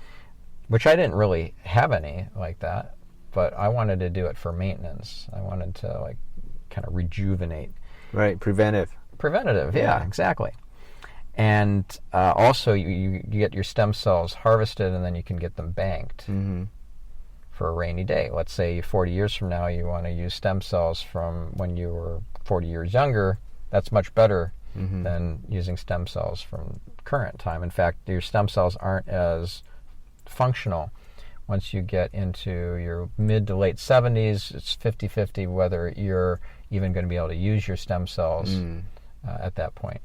which I didn't really have any like that, but I wanted to do it for maintenance. I wanted to like kind of rejuvenate. Right, preventative, yeah, exactly. And also you get your stem cells harvested, and then you can get them banked for a rainy day. Let's say 40 years from now you want to use stem cells from when you were 40 years younger. That's much better than using stem cells from current time. In fact, your stem cells aren't as functional. Once you get into your mid to late 70s, it's 50-50 whether you're even going to be able to use your stem cells at that point.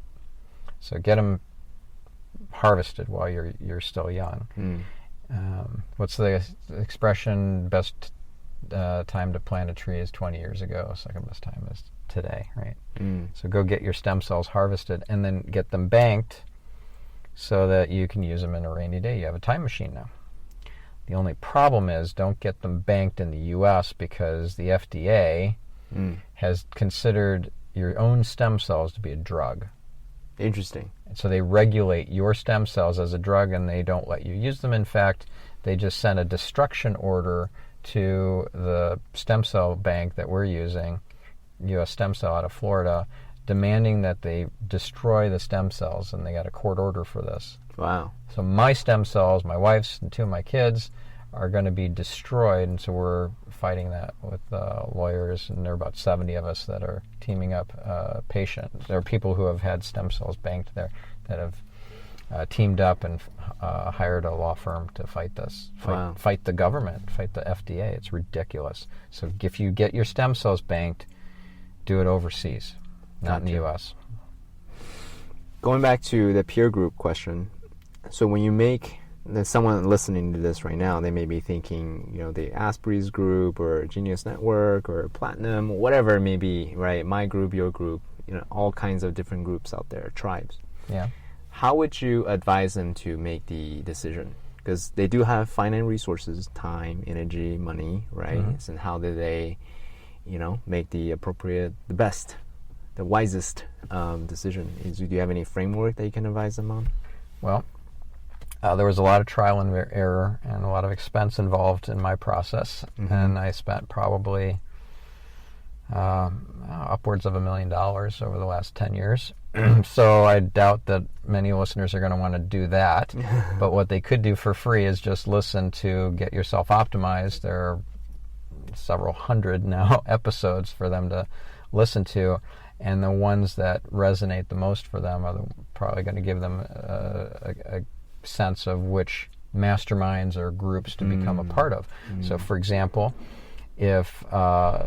So get them harvested while you're still young. What's the expression? Best time to plant a tree is 20 years ago. Second best time is today, right? So go get your stem cells harvested and then get them banked so that you can use them in a rainy day. You have a time machine now. The only problem is don't get them banked in the U.S. because the FDA has considered your own stem cells to be a drug. Interesting. And so they regulate your stem cells as a drug, and they don't let you use them. In fact, they just sent a destruction order to the stem cell bank that we're using, U.S. Stem Cell out of Florida, demanding that they destroy the stem cells, and they got a court order for this. Wow. So my stem cells, my wife's and two of my kids, are going to be destroyed, and so we're fighting that with lawyers, and there are about 70 of us that are teaming up patients. There are people who have had stem cells banked there that have teamed up and hired a law firm to fight this, fight the government, fight the FDA. It's ridiculous. So if you get your stem cells banked, do it overseas, not in the U.S. Going back to the peer group question, so when you make, there's someone listening to this right now, they may be thinking, the Asprey's group or Genius Network or Platinum, whatever it may be, right? My group, your group, all kinds of different groups out there, tribes. Yeah. How would you advise them to make the decision? Because they do have finite resources, time, energy, money, right? And how do they, make the appropriate, the best, the wisest decision? Do you have any framework that you can advise them on? Well, there was a lot of trial and error and a lot of expense involved in my process, and I spent probably upwards of $1 million over the last 10 years. So I doubt that many listeners are going to want to do that. But what they could do for free is just listen to Get Yourself Optimized. There are several hundred now episodes for them to listen to, and the ones that resonate the most for them are probably going to give them a sense of which masterminds or groups to become a part of. So, for example, if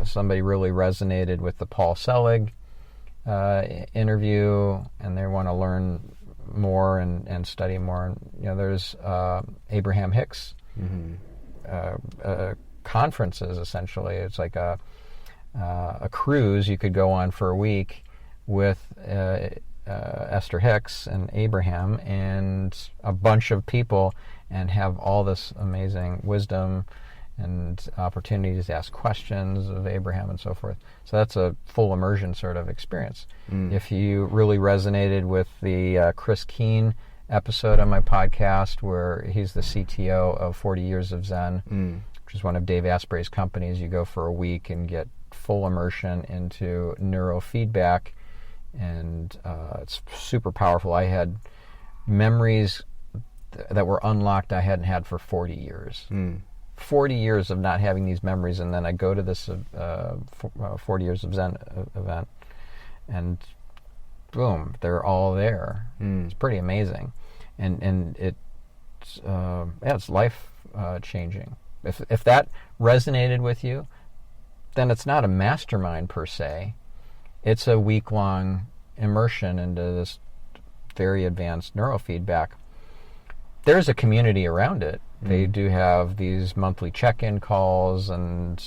somebody really resonated with the Paul Selig interview and they want to learn more and study more, there's Abraham Hicks conferences. Essentially, it's like a cruise you could go on for a week with Esther Hicks and Abraham and a bunch of people, and have all this amazing wisdom and opportunities to ask questions of Abraham and so forth. So that's a full immersion sort of experience. If you really resonated with the Chris Keene episode on my podcast, where he's the CTO of 40 Years of Zen, which is one of Dave Asprey's companies, you go for a week and get full immersion into neurofeedback, and it's super powerful. I had memories that were unlocked I hadn't had for 40 years. 40 years of not having these memories, and then I go to this 40 Years of Zen event, and boom, they're all there. It's pretty amazing, and it's life changing. If that resonated with you, then it's not a mastermind per se. It's a week-long immersion into this very advanced neurofeedback. There's a community around it. They do have these monthly check-in calls, and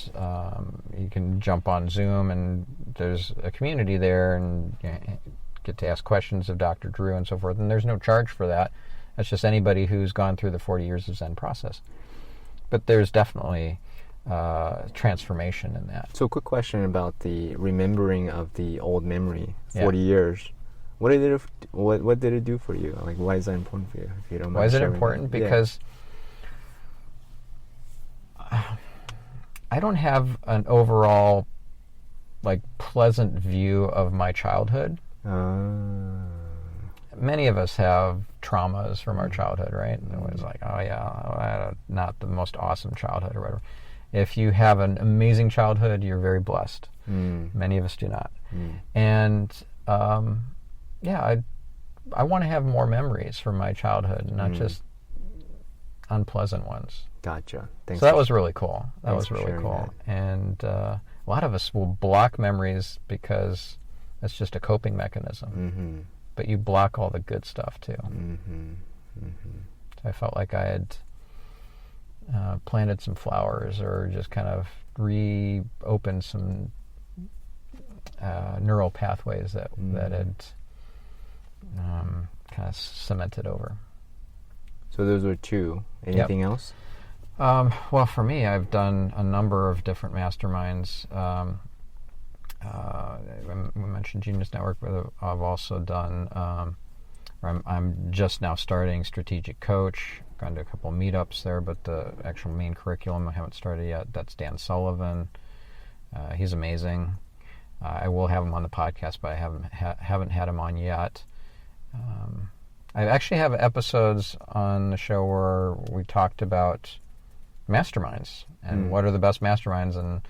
you can jump on Zoom, and there's a community there, and get to ask questions of Dr. Drew and so forth. And there's no charge for that. That's just anybody who's gone through the 40 Years of Zen process. But there's definitely transformation in that. So quick question about the remembering of the old memory, 40 years. What did it do for you? Like, why is that important for you? If you don't mind Why is it sharing important? that? Because I don't have an overall like pleasant view of my childhood. Many of us have traumas from our childhood, right? And it was like, oh yeah, I had not the most awesome childhood or whatever. If you have an amazing childhood, you're very blessed. Many of us do not. And yeah, I want to have more memories from my childhood, not just unpleasant ones. Gotcha. So that was really cool. That was really sharing cool. that. And a lot of us will block memories because it's just a coping mechanism. But you block all the good stuff too. So I felt like I had planted some flowers, or just kind of reopened some neural pathways that had kind of cemented over. So those were two. Anything else? Well, for me, I've done a number of different masterminds. We mentioned Genius Network, but I've also done, I'm just now starting Strategic Coach. Gone to a couple of meetups there, but the actual main curriculum I haven't started yet. That's Dan Sullivan. He's amazing. I will have him on the podcast, but I haven't had him on yet. I actually have episodes on the show where we talked about masterminds and what are the best masterminds, and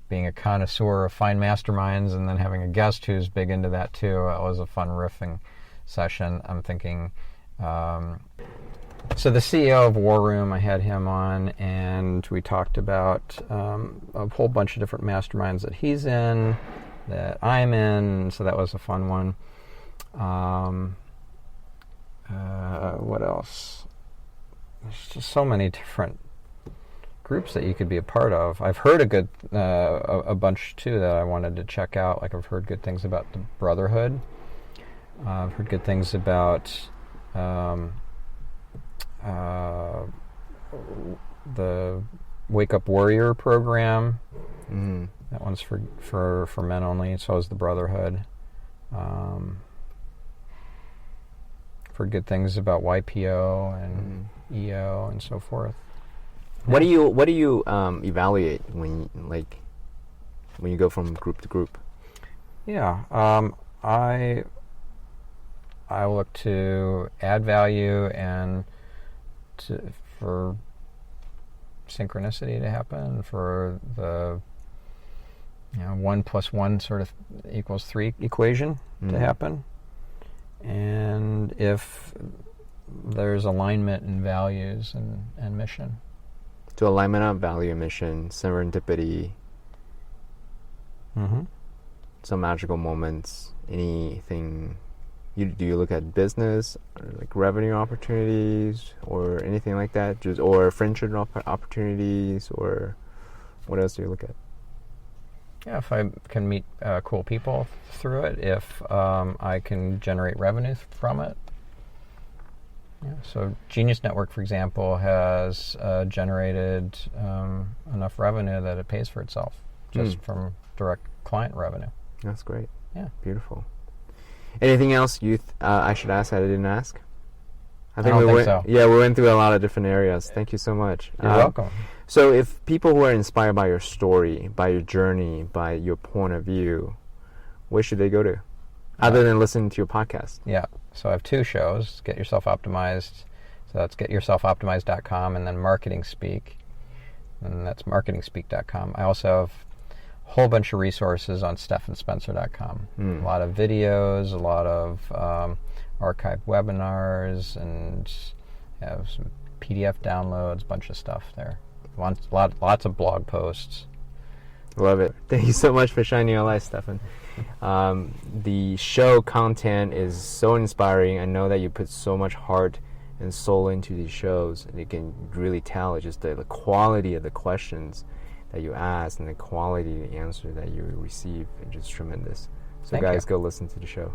being a connoisseur of fine masterminds, and then having a guest who's big into that too. It was a fun riffing session. I'm thinking, so the CEO of War Room, I had him on, and we talked about a whole bunch of different masterminds that he's in, that I'm in, so that was a fun one. What else? There's just so many different groups that you could be a part of. I've heard a bunch too that I wanted to check out. Like, I've heard good things about the Brotherhood. I've heard good things about the Wake Up Warrior program. That one's for men only. So is the Brotherhood. Heard good things about YPO and EO and so forth. What do you evaluate when you go from group to group? Yeah, I look to add value and for synchronicity to happen, for the 1 + 1 sort of equals 3 equation to happen, and if there's alignment in values and mission. To alignment of value and mission, serendipity, some magical moments, anything. Do you look at business, or like revenue opportunities, or anything like that, or friendship opportunities, or what else do you look at? Yeah, if I can meet cool people through it, if I can generate revenue from it. Yeah, so Genius Network, for example, has generated enough revenue that it pays for itself just from direct client revenue. That's great. Yeah. Beautiful. Anything else I should ask that I didn't ask? I don't think so. Yeah, we went through a lot of different areas. Thank you so much. You're welcome. So if people who are inspired by your story, by your journey, by your point of view, where should they go to? Other than listening to your podcast. Yeah. So I have 2 shows, Get Yourself Optimized. So that's getyourselfoptimized.com, and then Marketing Speak. And that's marketingspeak.com. I also have a whole bunch of resources on stephanspencer.com. A lot of videos, a lot of archived webinars, and have some PDF downloads, a bunch of stuff there. Lots of blog posts. Love it. Thank you so much for shining your light, Stephan. The show content is so inspiring. I know that you put so much heart and soul into these shows, and you can really tell it's just the quality of the questions that you ask and the quality of the answer that you receive is just tremendous. So Thank guys, you. go listen to the show.